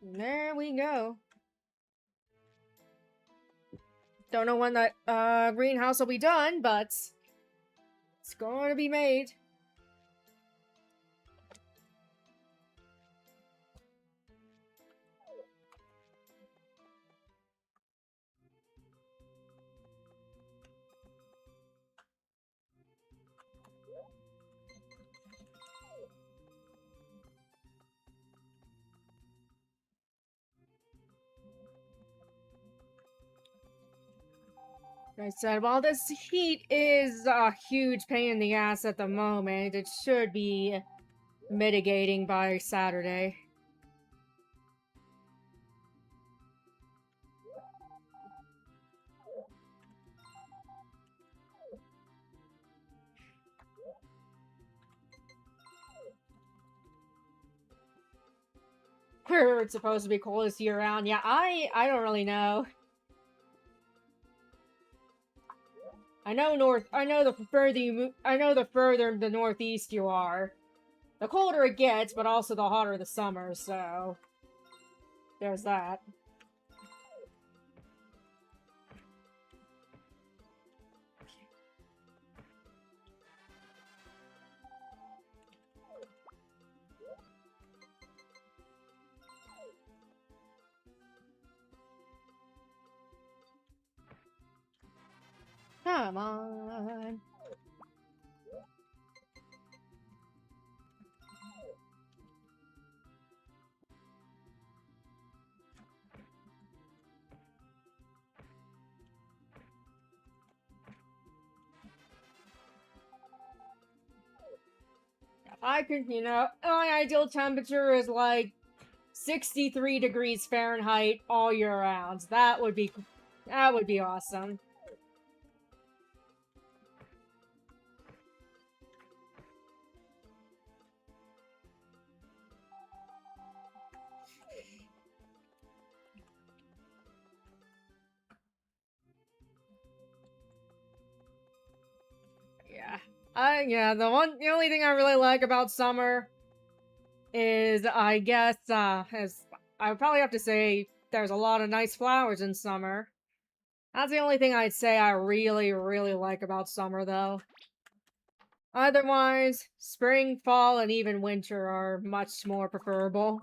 Speaker 1: And there we go. Don't know when that greenhouse will be done, but it's going to be made. Like I said, while this heat is a huge pain in the ass at the moment, it should be mitigating by Saturday. Where it's supposed to be coldest year round. Yeah, I don't really know. I know the further the northeast you are, the colder it gets, but also the hotter the summer, so there's that. Come on. I could, my ideal temperature is like 63 degrees Fahrenheit all year round. That would be awesome. Yeah. The only thing I really like about summer is, I guess, as I would probably have to say, there's a lot of nice flowers in summer. That's the only thing I'd say I really, really like about summer, though. Otherwise, spring, fall, and even winter are much more preferable.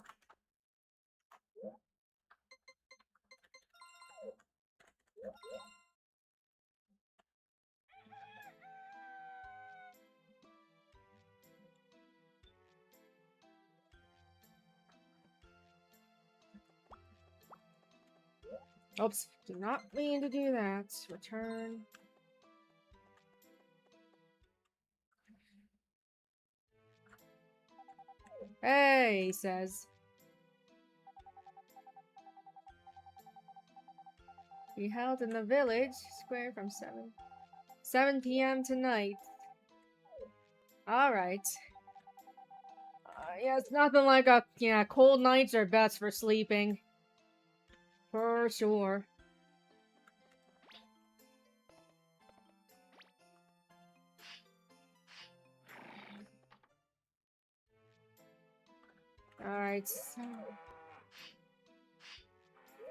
Speaker 1: Oops, did not mean to do that. Return. Hey, he says. Be held in the village square from 7 p.m. tonight. Alright. Yeah, it's nothing like cold nights are best for sleeping. For sure. Alright,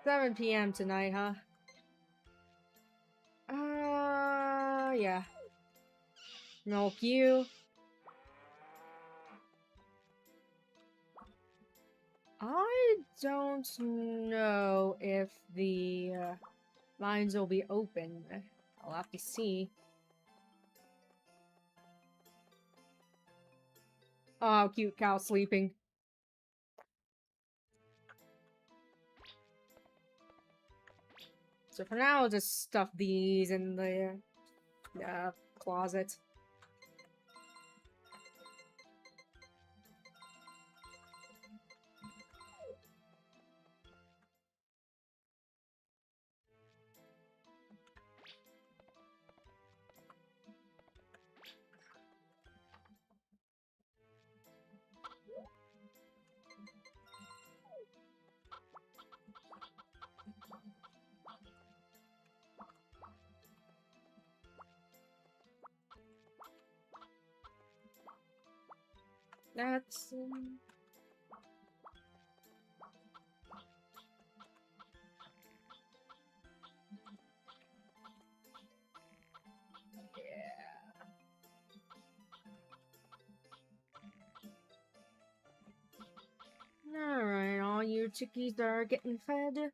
Speaker 1: 7 p.m. tonight, huh? Yeah. Milk you. I don't know if the lines will be open. I'll have to see. Oh, cute cow sleeping. So for now, I'll just stuff these in the closet. That's... Alright, all you chickies are getting fed.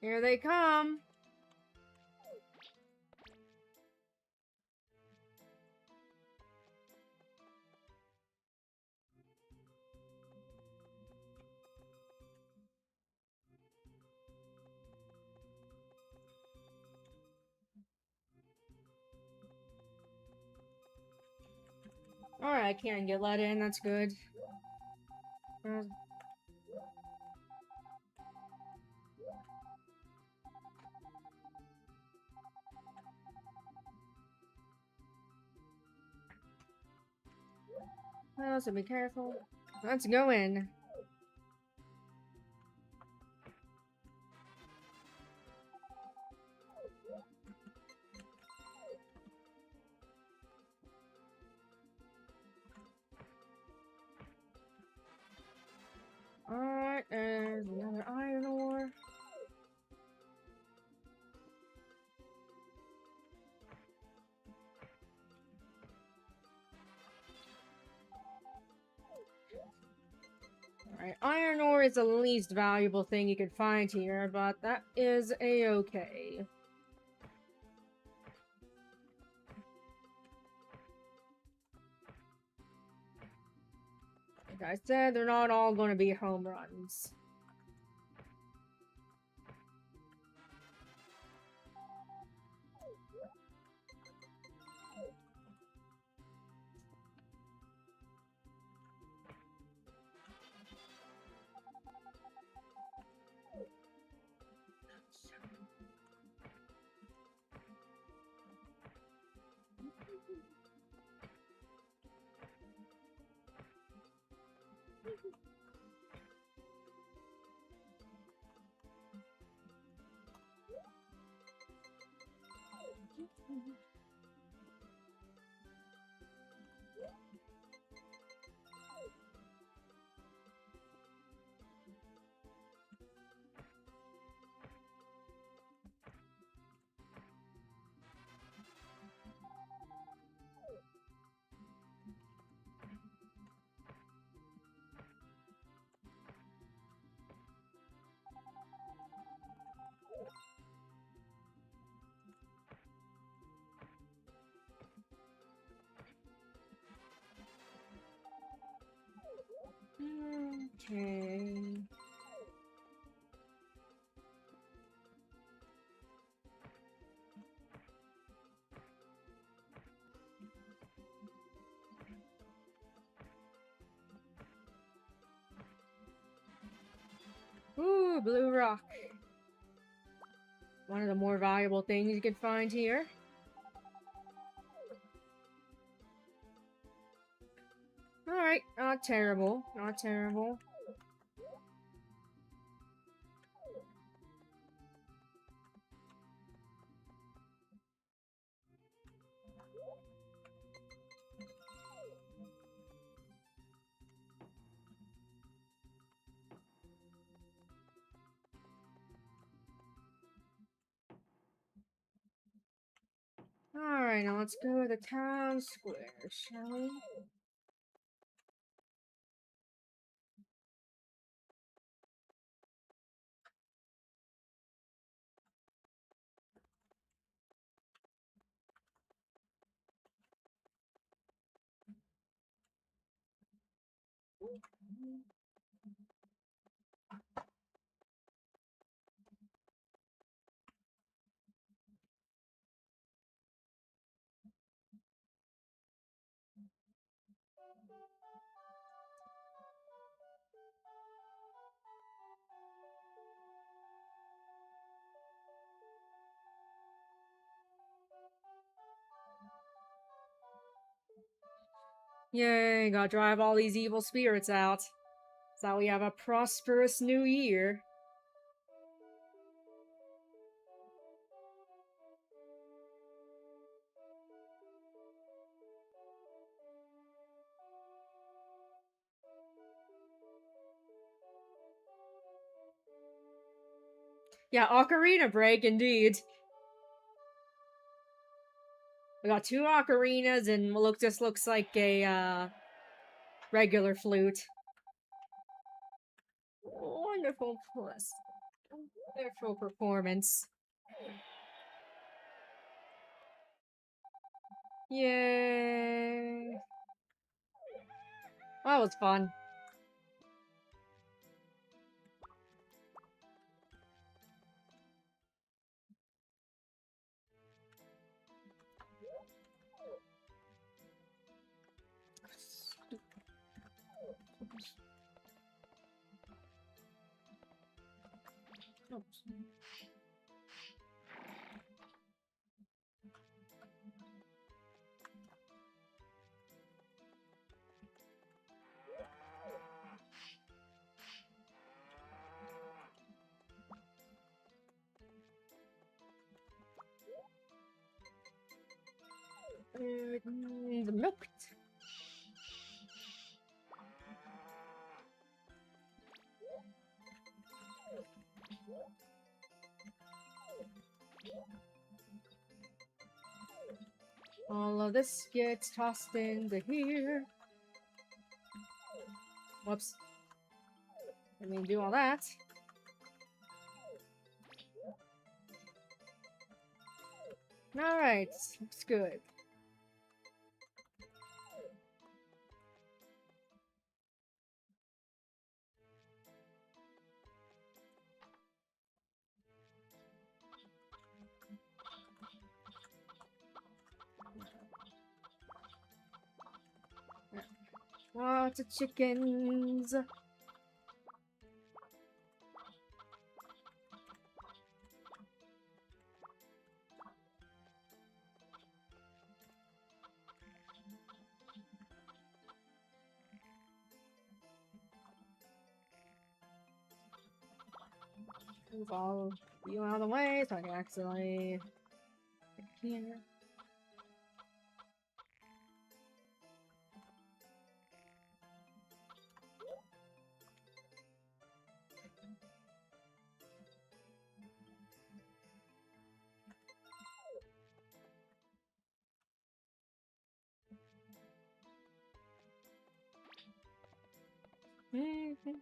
Speaker 1: Here they come. Alright, I can't get let in, that's good. Well, so be careful. Let's go in. Alright, there's another iron ore. Alright, iron ore is the least valuable thing you could find here, but that is a-okay. Like I said, they're not all going to be home runs. Okay. Ooh, blue rock. One of the more valuable things you could find here. Alright, not terrible. Not terrible. Alright, now let's go to the town square, shall we? Yay, gotta drive all these evil spirits out. So we have a prosperous new year. Yeah, Ocarina break, indeed. We got 2 ocarinas and just looks like a regular flute. Wonderful plus. Wonderful performance. Yay. That was fun. The milk. All of this gets tossed into here. Whoops. I mean, do all that. Alright, looks good. Lots of chickens. Move all you out of the way so I can accidentally get here. Mhm.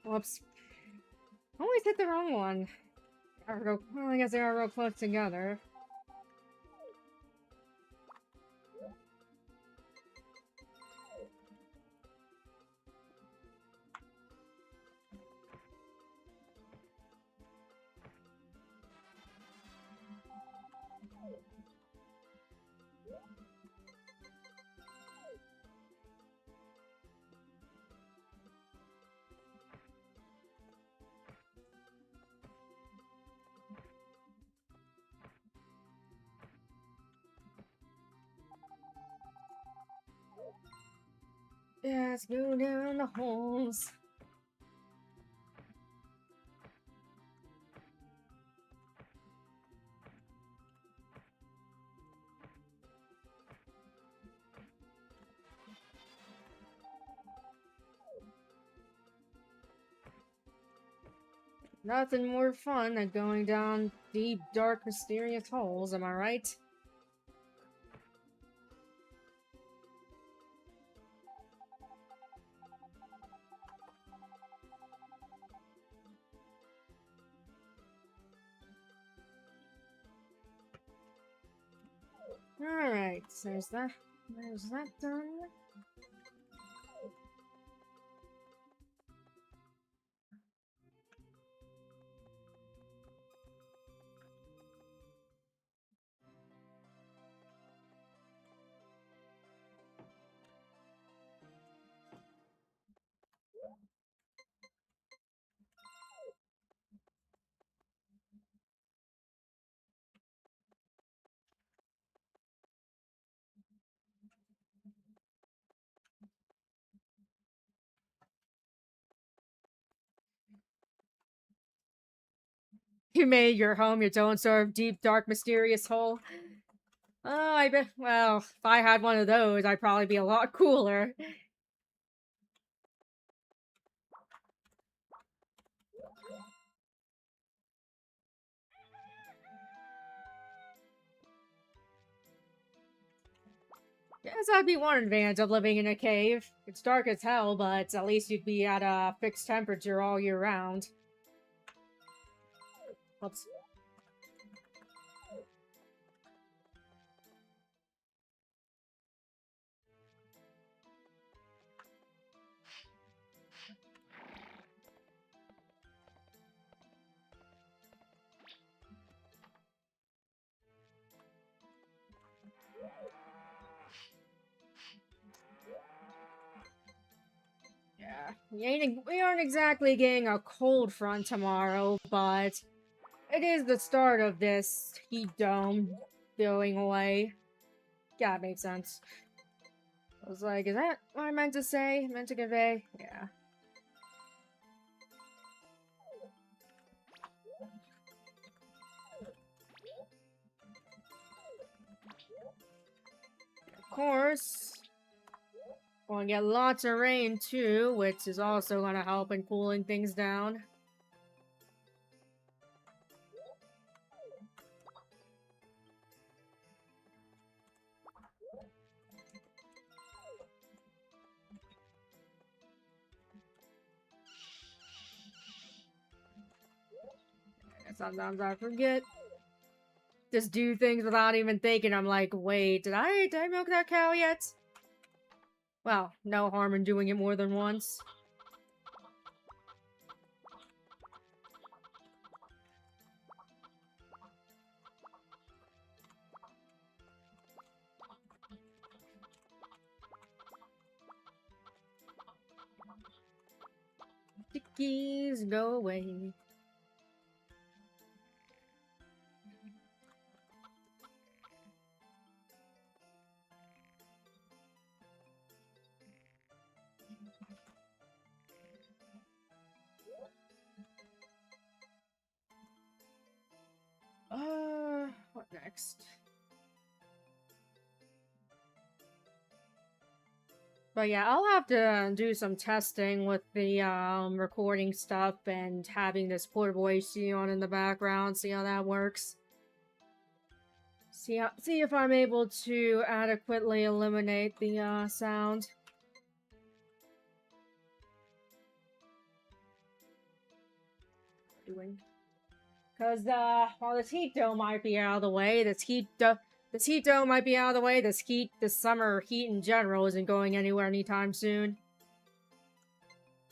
Speaker 1: Whoops. Always hit the wrong one. Well, I guess they are real close together. Let's go down the holes. Nothing more fun than going down deep, dark, mysterious holes, am I right? Alright, so there's that done. You made your home your own sort of deep, dark, mysterious hole. Oh, I bet. Well, if I had one of those, I'd probably be a lot cooler. Guess that'd be one advantage of living in a cave. It's dark as hell, but at least you'd be at a fixed temperature all year round. Oops. Yeah, we aren't exactly getting a cold front tomorrow, but it is the start of this heat dome going away. Yeah, it makes sense. I was like, is that what I meant to say? Meant to convey? Yeah. Of course. Gonna get lots of rain too, which is also gonna help in cooling things down. Sometimes I forget. Just do things without even thinking. I'm like, wait, did I milk that cow yet? Well, no harm in doing it more than once. Chickies, go away. What next? But yeah, I'll have to do some testing with the recording stuff and having this portable AC on in the background, see how that works. See if I'm able to adequately eliminate the sound. doing? Because, while this heat dome might be out of the way, this heat dome might be out of the way, this summer heat in general isn't going anywhere anytime soon.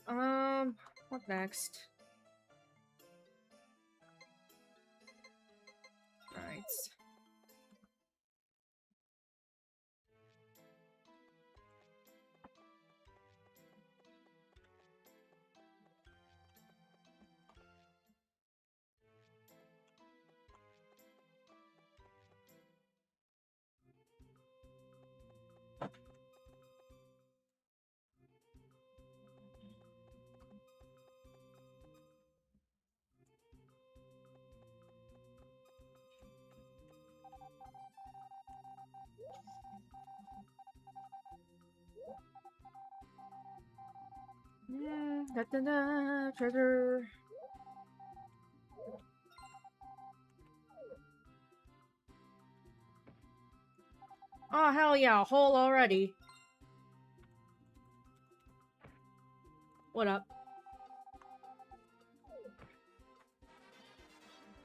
Speaker 1: What next? Right. Treasure. Oh, hell yeah, a hole already. What up?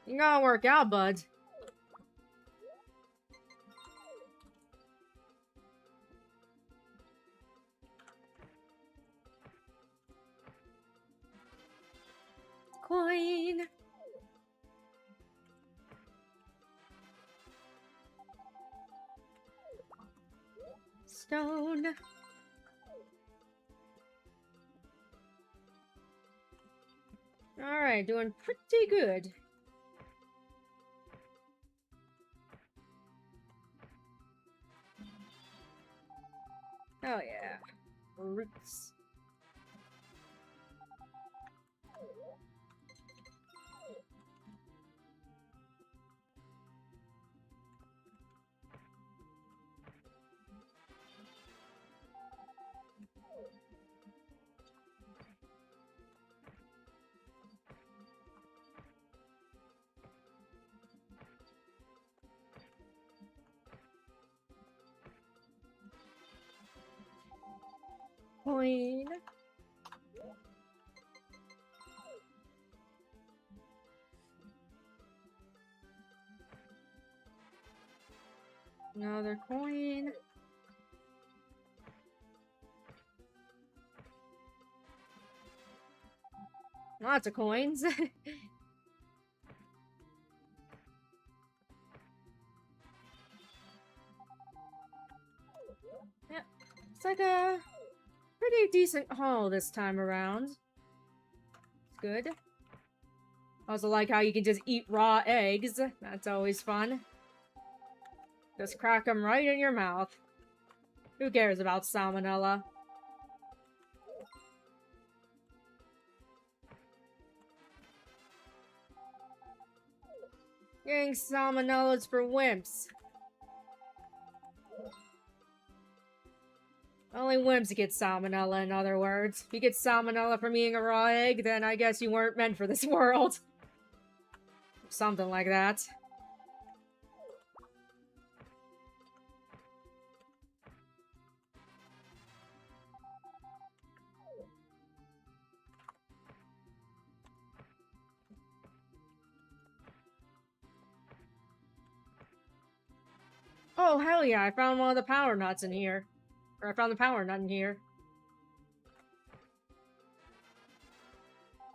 Speaker 1: You gotta work out, bud. Coin. Stone. Alright, doing pretty good. Oh yeah. Roots. Coin. Another coin. Lots of coins. Yeah, it's like a pretty decent haul this time around. It's good. Also like how you can just eat raw eggs. That's always fun. Just crack them right in your mouth. Who cares about salmonella? Getting salmonellas for wimps. Only wimps get salmonella, in other words. If you get salmonella from eating a raw egg, then I guess you weren't meant for this world. Something like that. Oh, hell yeah, I found one of the power nuts in here. Or I found the power nut in here.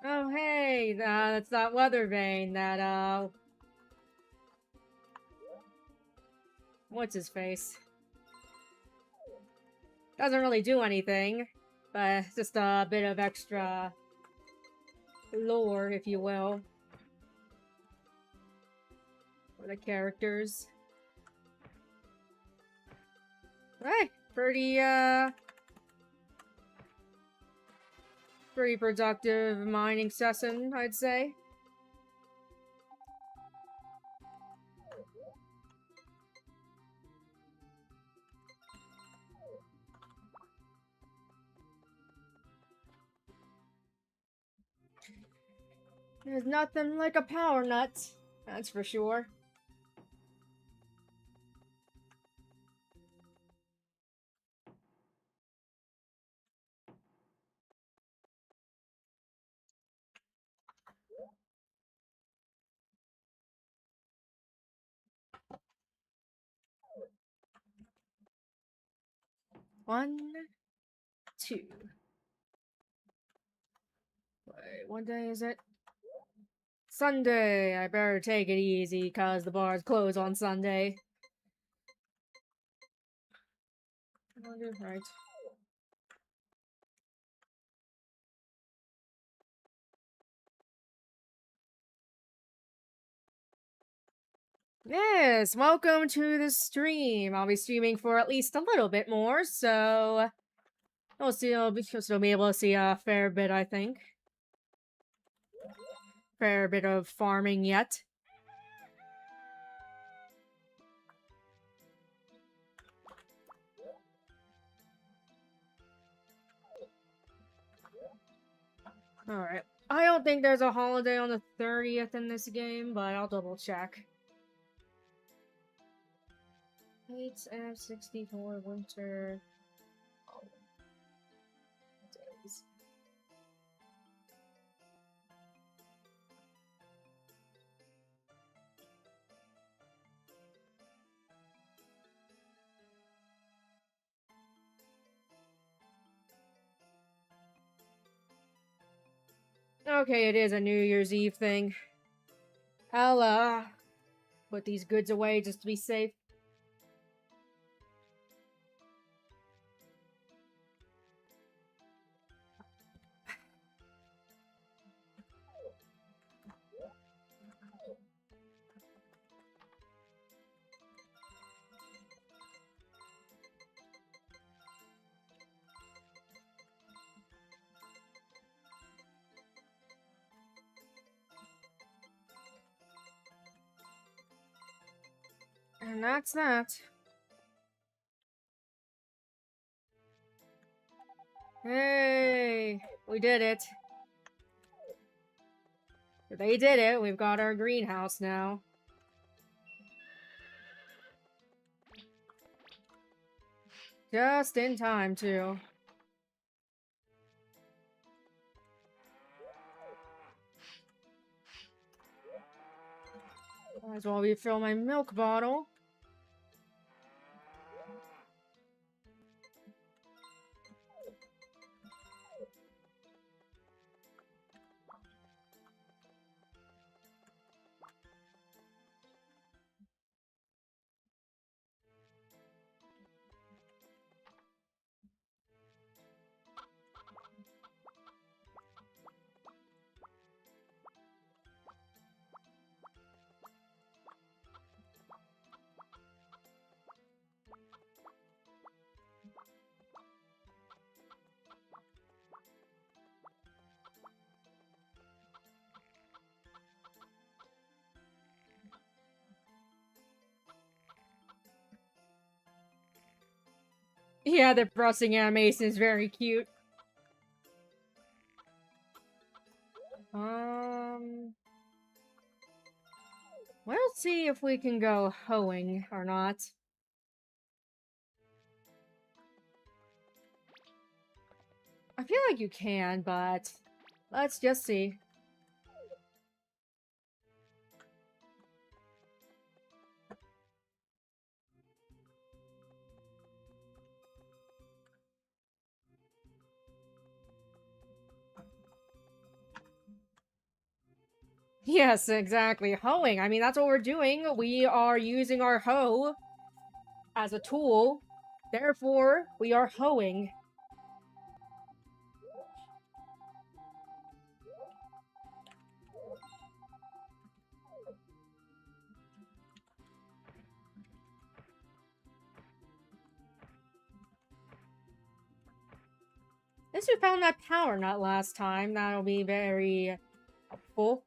Speaker 1: Oh, hey, that's that weather vane that, what's his face? Doesn't really do anything, but just a bit of extra lore, if you will. For the characters. Hey, pretty productive mining session, I'd say. There's nothing like a power nut, that's for sure. 1, 2. Wait, what day is it? Sunday! I better take it easy, cause the bars close on Sunday. Right. Yes, welcome to the stream. I'll be streaming for at least a little bit more, so you'll still be able to see a fair bit, I think. Fair bit of farming yet. Alright. I don't think there's a holiday on the 30th in this game, but I'll double check. 8F64 winter days. Okay, it is a New Year's Eve thing. I'll, put these goods away just to be safe. And that's that. Hey, we did it. They did it. We've got our greenhouse now. Just in time, too. Might as well refill my milk bottle. Yeah, the brushing animation is very cute. We'll see if we can go hoeing or not. I feel like you can, but let's just see. Yes, exactly. Hoeing. I mean, that's what we're doing. We are using our hoe as a tool. Therefore, we are hoeing. At least we found that power nut last time. That'll be very helpful.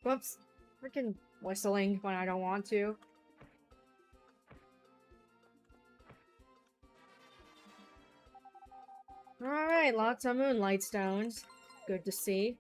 Speaker 1: Whoops. Freaking whistling when I don't want to. Alright, lots of moonlight stones. Good to see.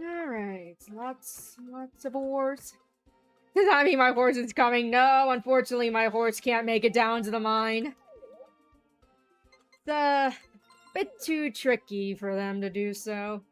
Speaker 1: Alright, lots of ores. Does that mean my horse is coming? No, unfortunately my horse can't make it down to the mine. It's a bit too tricky for them to do so.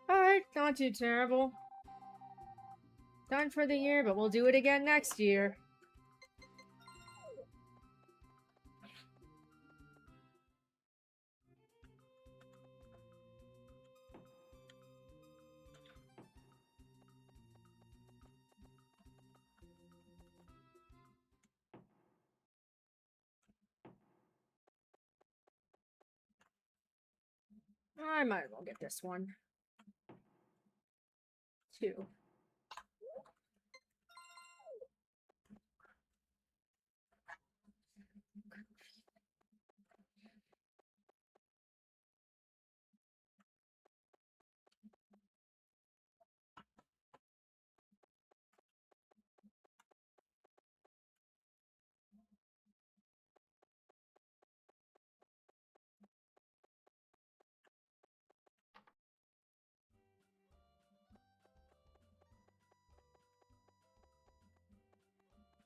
Speaker 1: Alright, not too terrible. Done for the year, but we'll do it again next year. I might as well get this one. 2.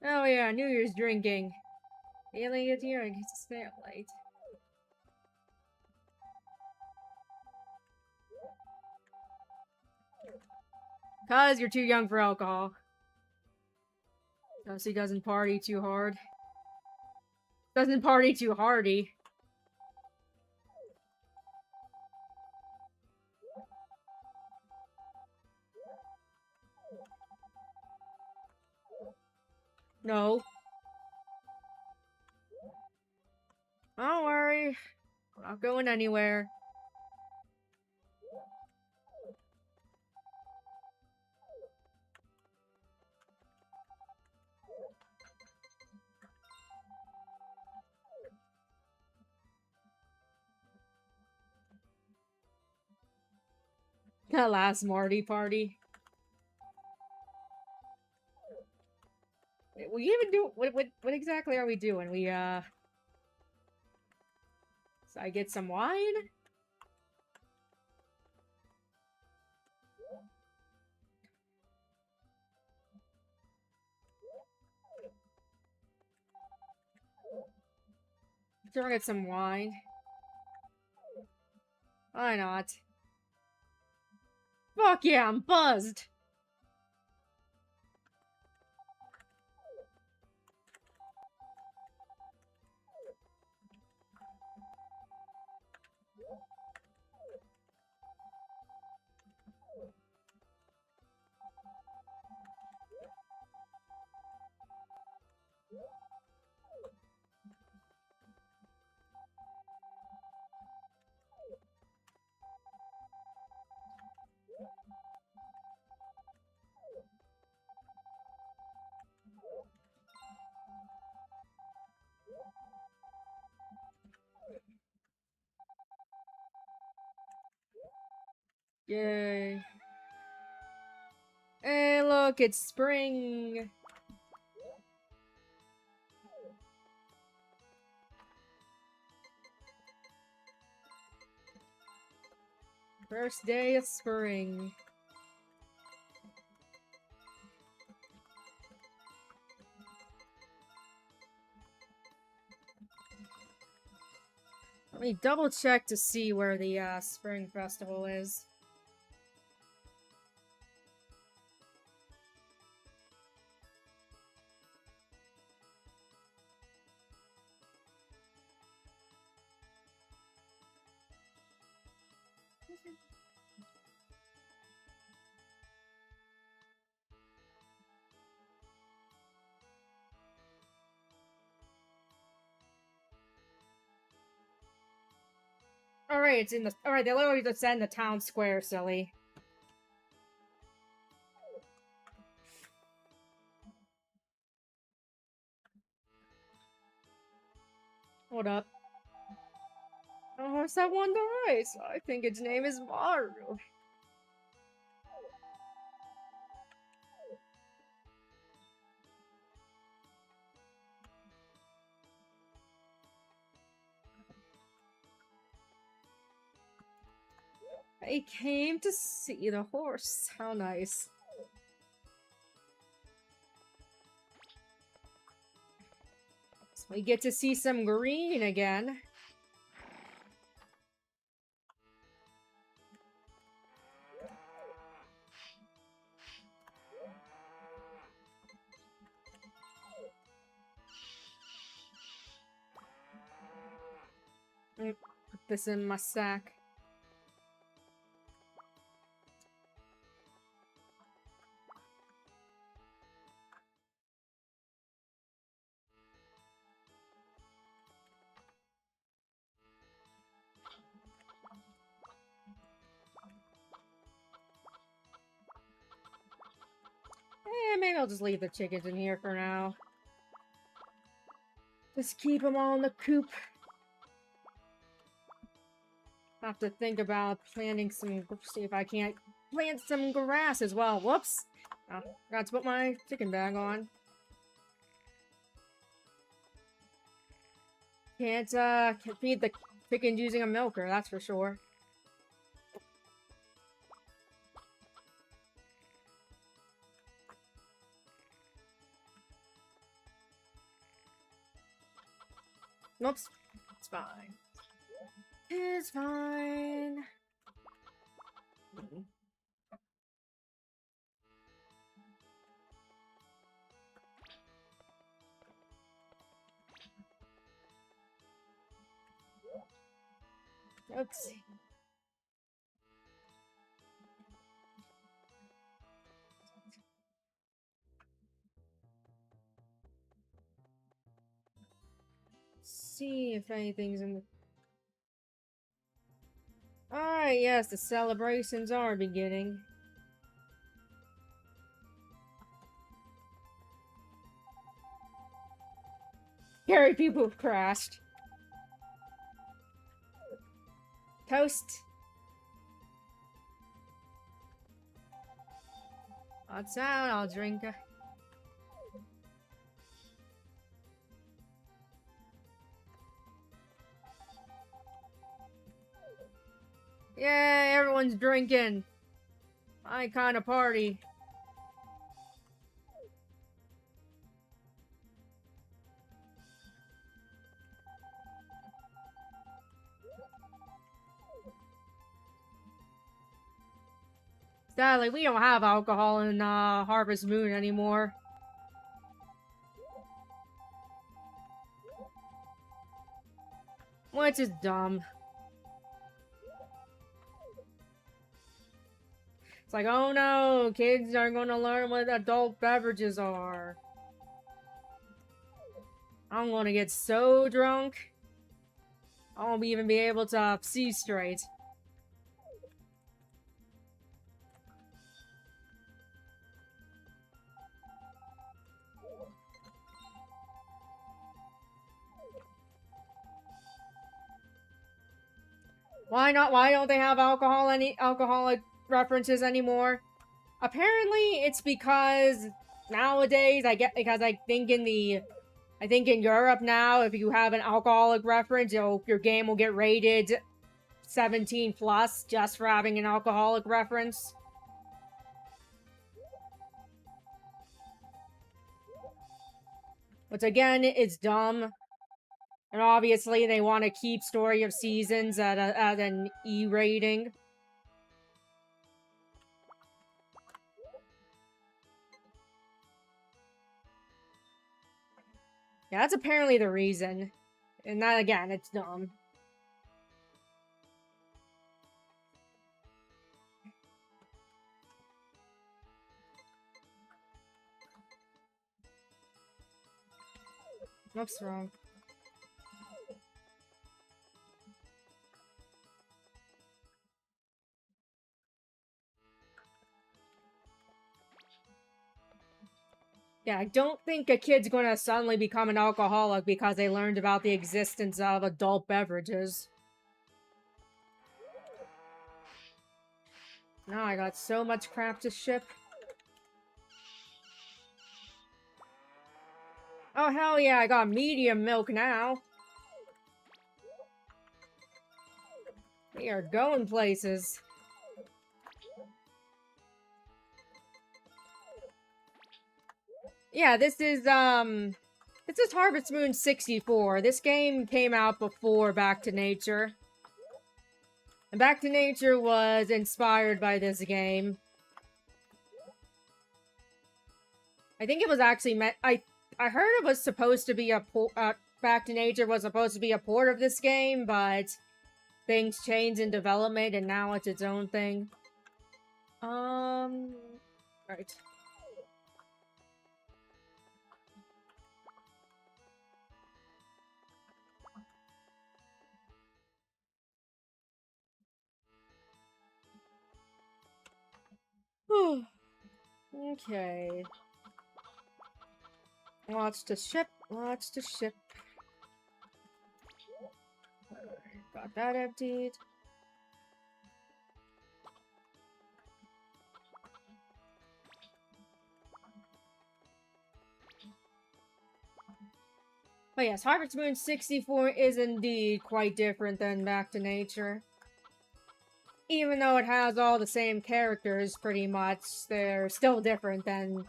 Speaker 1: Oh yeah, New Year's drinking. Alien gets here, I get to stay up late. Cause you're too young for alcohol. Cause he doesn't party too hard. Doesn't party too hardy. No. Don't worry. We're not going anywhere. That last Marty party. We even do what exactly are we doing? We so I get some wine? Sure, get some wine. Why not? Fuck yeah, I'm buzzed! Yay. Hey, look, it's spring! First day of spring. Let me double check to see where the Spring Festival is. Alright, it's in the. Alright, they literally just said in the town square, silly. Hold up. Oh, what's that one to race? I think its name is Maru. I came to see the horse. How nice. So we get to see some green again. Put this in my sack. Maybe I'll just leave the chickens in here for now. Just keep them all in the coop. Have to think about planting some. See if I can't plant some grass as well. Whoops! Oh, forgot to put my chicken bag on. Can't feed the chickens using a milker, that's for sure. Oops. It's fine. It's fine. Let's see. See if anything's in the... Alright, yes, the celebrations are beginning. Scary people have crashed. Toast. What's out? I'll drink a... Yay, everyone's drinking. My kind of party. Sadly, we don't have alcohol in Harvest Moon anymore. Which is dumb. It's like, oh no, kids are gonna learn what adult beverages are. I'm gonna get so drunk, I won't even be able to see straight. Why not? Why don't they have alcoholic references anymore? Apparently, it's because nowadays I think in Europe now, if you have an alcoholic reference, your game will get rated 17 plus just for having an alcoholic reference. Which again is dumb. And obviously, they want to keep Story of Seasons at an E rating. Yeah, that's apparently the reason. And that, again, it's dumb. What's wrong? Yeah, I don't think a kid's gonna suddenly become an alcoholic because they learned about the existence of adult beverages. Now I got so much crap to ship. Oh, hell yeah, I got medium milk now. We are going places. Yeah, this is Harvest Moon 64. This game came out before Back to Nature. And Back to Nature was inspired by this game. I think it was actually I heard it was supposed to be Back to Nature was supposed to be a port of this game, but things changed in development and now it's its own thing. Right. Okay. Lots to ship, lots to ship. Got that emptied. But yes, Harvest Moon 64 is indeed quite different than Back to Nature. Even though it has all the same characters, pretty much, they're still different than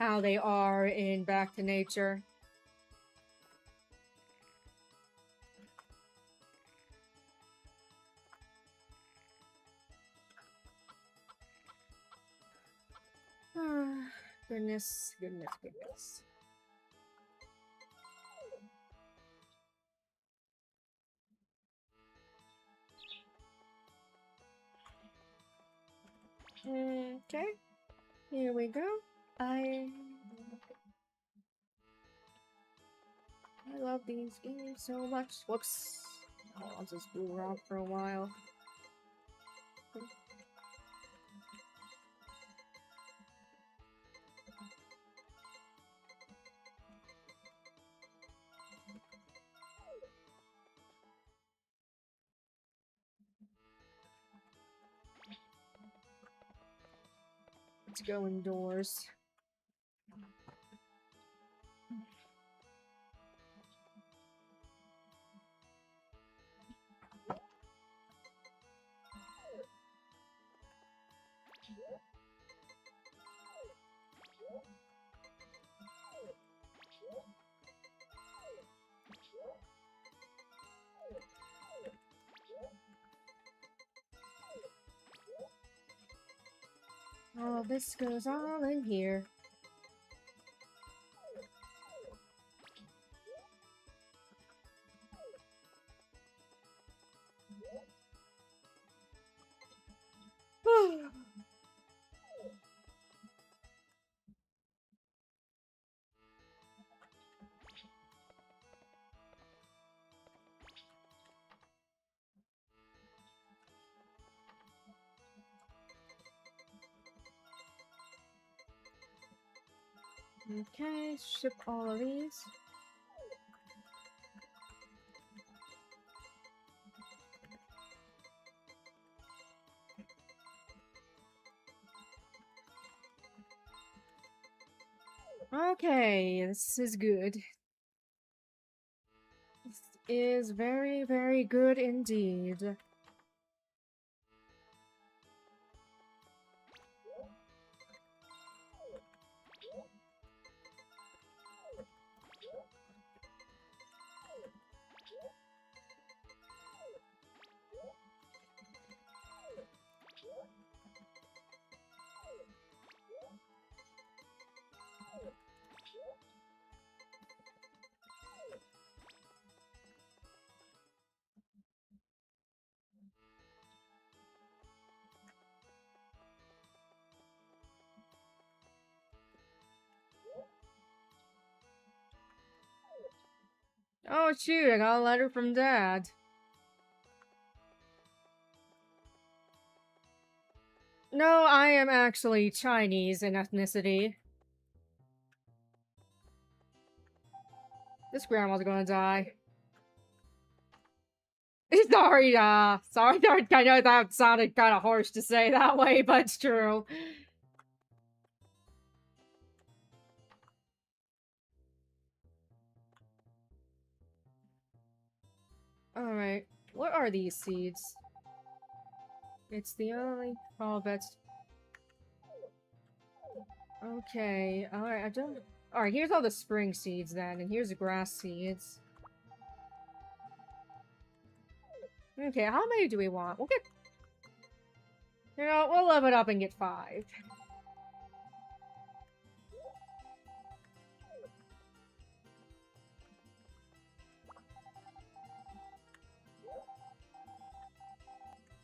Speaker 1: how they are in Back to Nature. Goodness, goodness, goodness. Okay, here we go. I love these games so much. Whoops. Oh, I'll just move around for a while. Let's go indoors. Oh, this goes all in here. Okay, ship all of these. Okay, this is good. This is very, very good indeed. Oh shoot, I got a letter from Dad. No, I am actually Chinese in ethnicity. This grandma's gonna die. Sorry, I know that sounded kind of harsh to say that way, but it's true. Alright, what are these seeds? It's the only... Oh, that's... Okay, alright, I don't... Alright, here's all the spring seeds then, and here's the grass seeds. Okay, how many do we want? We'll get... You know, we'll level it up and get 5.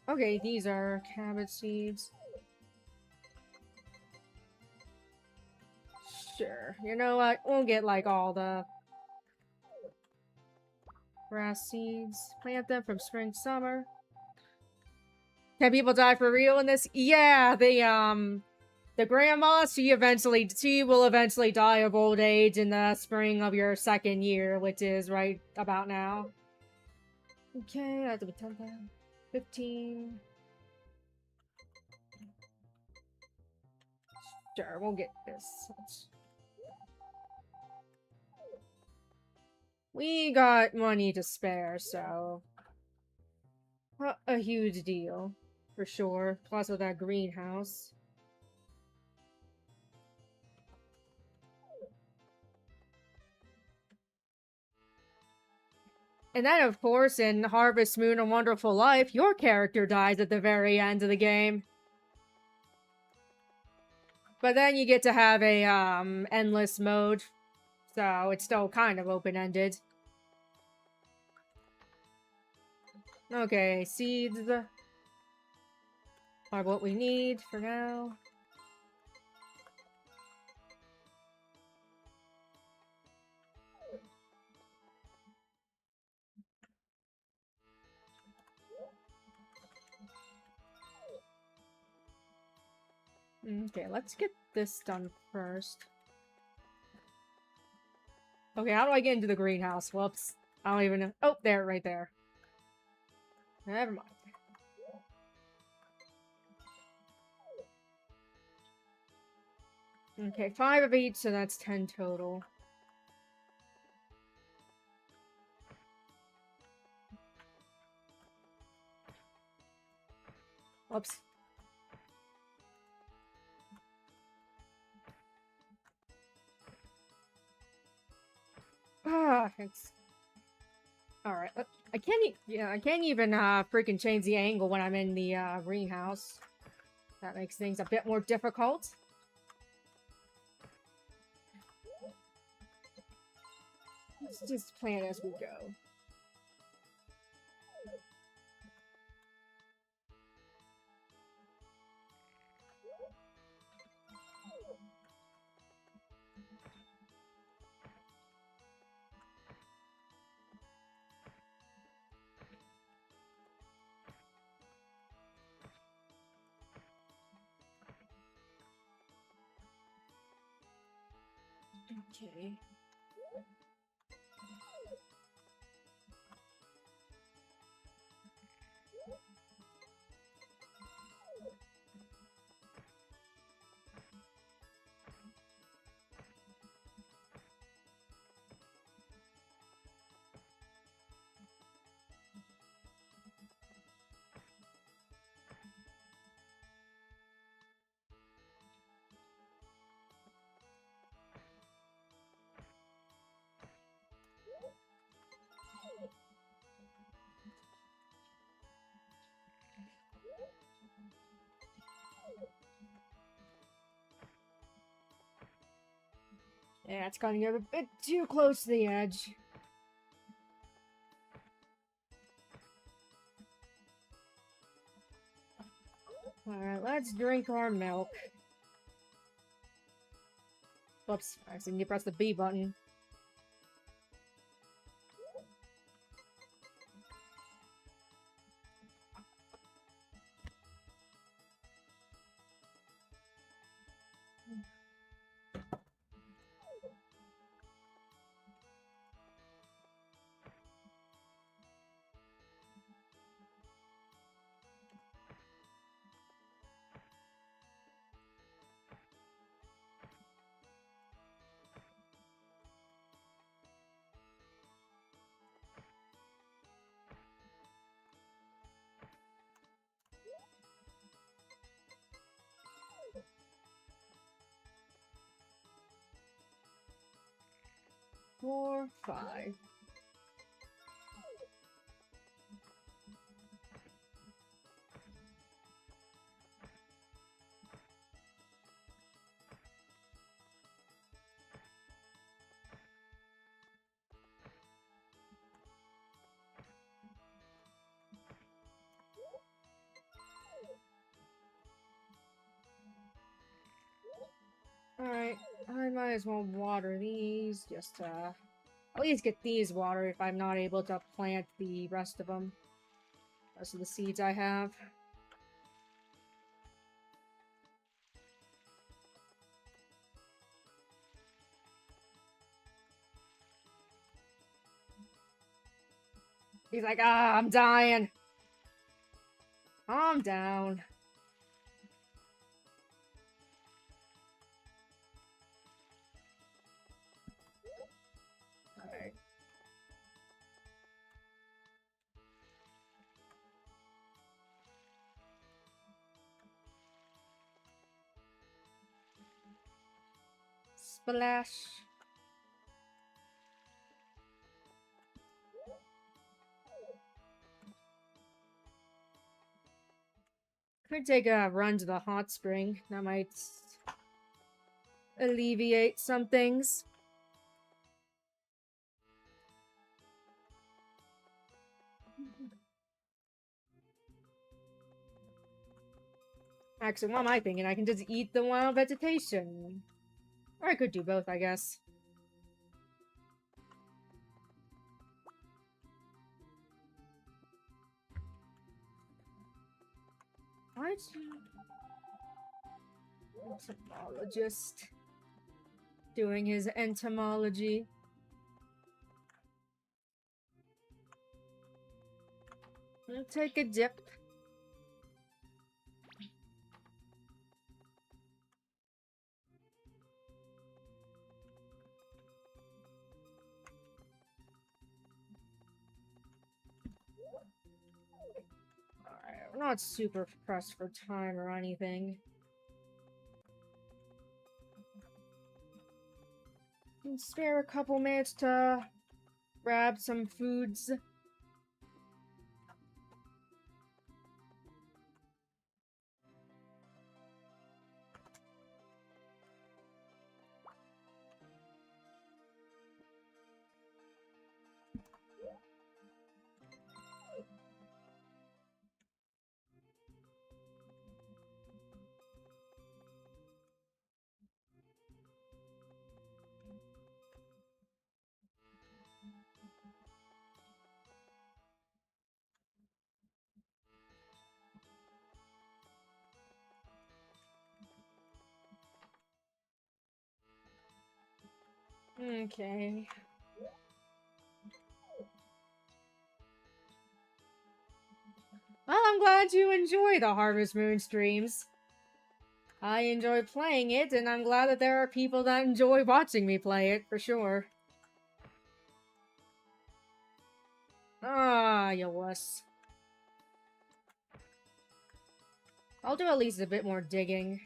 Speaker 1: Okay, these are cabbage seeds. Sure. You know what? We'll get, like, all the grass seeds. Plant them from spring to summer. Can people die for real in this? Yeah, the grandma, she will eventually die of old age in the spring of your 2nd year, which is right about now. Okay, that'll be 10, 15. Sure, we'll get this. We got money to spare, so... a huge deal. For sure. Plus with that greenhouse. And then, of course, in Harvest Moon: A Wonderful Life, your character dies at the very end of the game. But then you get to have a, endless mode. So, it's still kind of open-ended. Okay, seeds are what we need for now. Okay, let's get this done first. Okay, how do I get into the greenhouse? Whoops. I don't even know. Oh, there, right there. Never mind. Okay, 5 of each, so that's 10 total. Whoops. It's... Alright, I can't even, freaking change the angle when I'm in the, greenhouse. That makes things a bit more difficult. Let's just plan as we go. Okay. Yeah, it's gonna get a bit too close to the edge. Alright, let's drink our milk. Whoops, I accidentally pressed the B button. 4, 5. Alright, I might as well water these, just at least get these water if I'm not able to plant the rest of them. Rest of the seeds I have. He's like, ah, I'm dying. Calm down. Alright. Splash. Could take a run to the hot spring. That might alleviate some things. Actually, what am I thinking? I can just eat the wild vegetation. Or I could do both, I guess. What? Entomologist. Doing his entomology. I'll take a dip. Alright, we're not super pressed for time or anything. Can spare a couple minutes to grab some foods. Okay. Well, I'm glad you enjoy the Harvest Moon streams. I enjoy playing it, and I'm glad that there are people that enjoy watching me play it, for sure. Ah, you wuss. I'll do at least a bit more digging.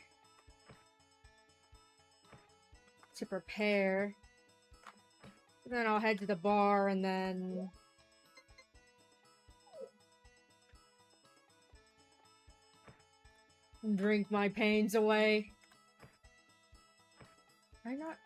Speaker 1: To prepare. Then I'll head to the bar, and then... drink my pains away. Why not?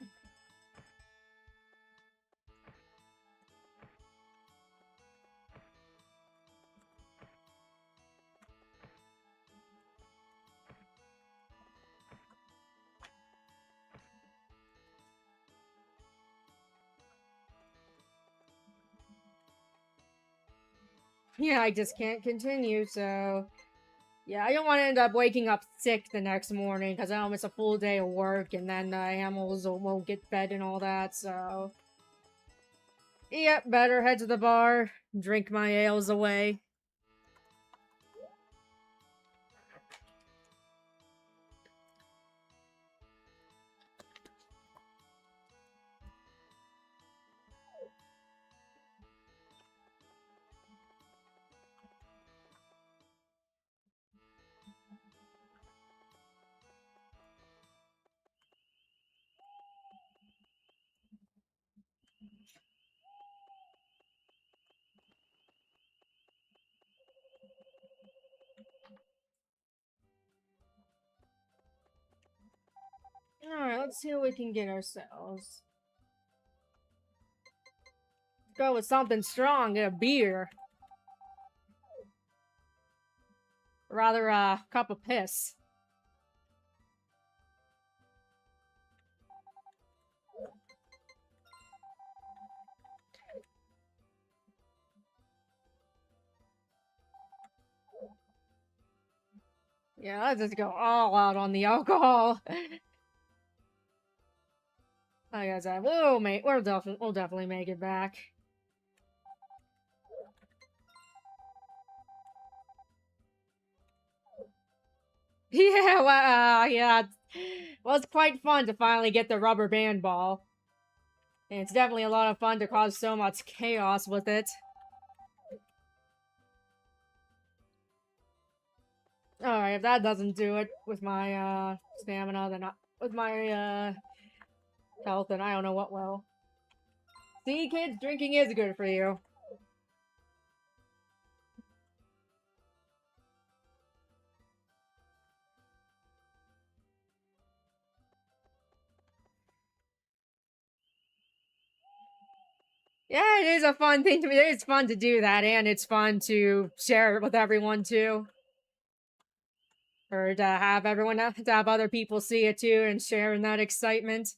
Speaker 1: Yeah, I just can't continue, so... Yeah, I don't want to end up waking up sick the next morning, because I'll miss a full day of work, and then the animals won't get fed and all that, so... Yep, better head to the bar, drink my ales away. let's see what we can get ourselves. Go with something strong, get a beer. Rather a cup of piss. Yeah, let's just go all out on the alcohol. Like I said, we'll definitely make it back. Yeah, well, yeah. Well, it's quite fun to finally get the rubber band ball. And it's definitely a lot of fun to cause so much chaos with it. Alright, if that doesn't do it with my, stamina, then with my, health, then I don't know what will. See, kids, drinking is good for you. Yeah, it is a fun thing to me. It's fun to do that, and it's fun to share it with everyone, too. Or to have to have other people see it, too, and share in that excitement.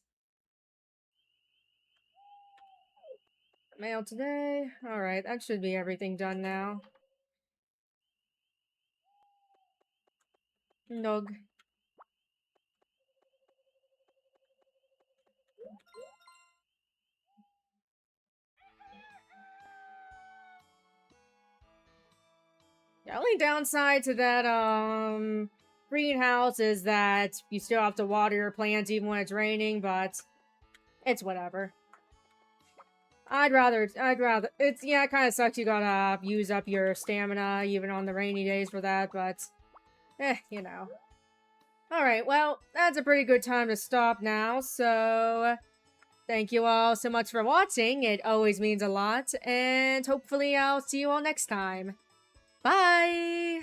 Speaker 1: Mail today. Alright, that should be everything done now. Nug. The only downside to that, greenhouse is that you still have to water your plants even when it's raining, but it's whatever. Yeah, it kind of sucks you gotta use up your stamina even on the rainy days for that, but, you know. Alright, well, that's a pretty good time to stop now, so thank you all so much for watching. It always means a lot, and hopefully I'll see you all next time. Bye!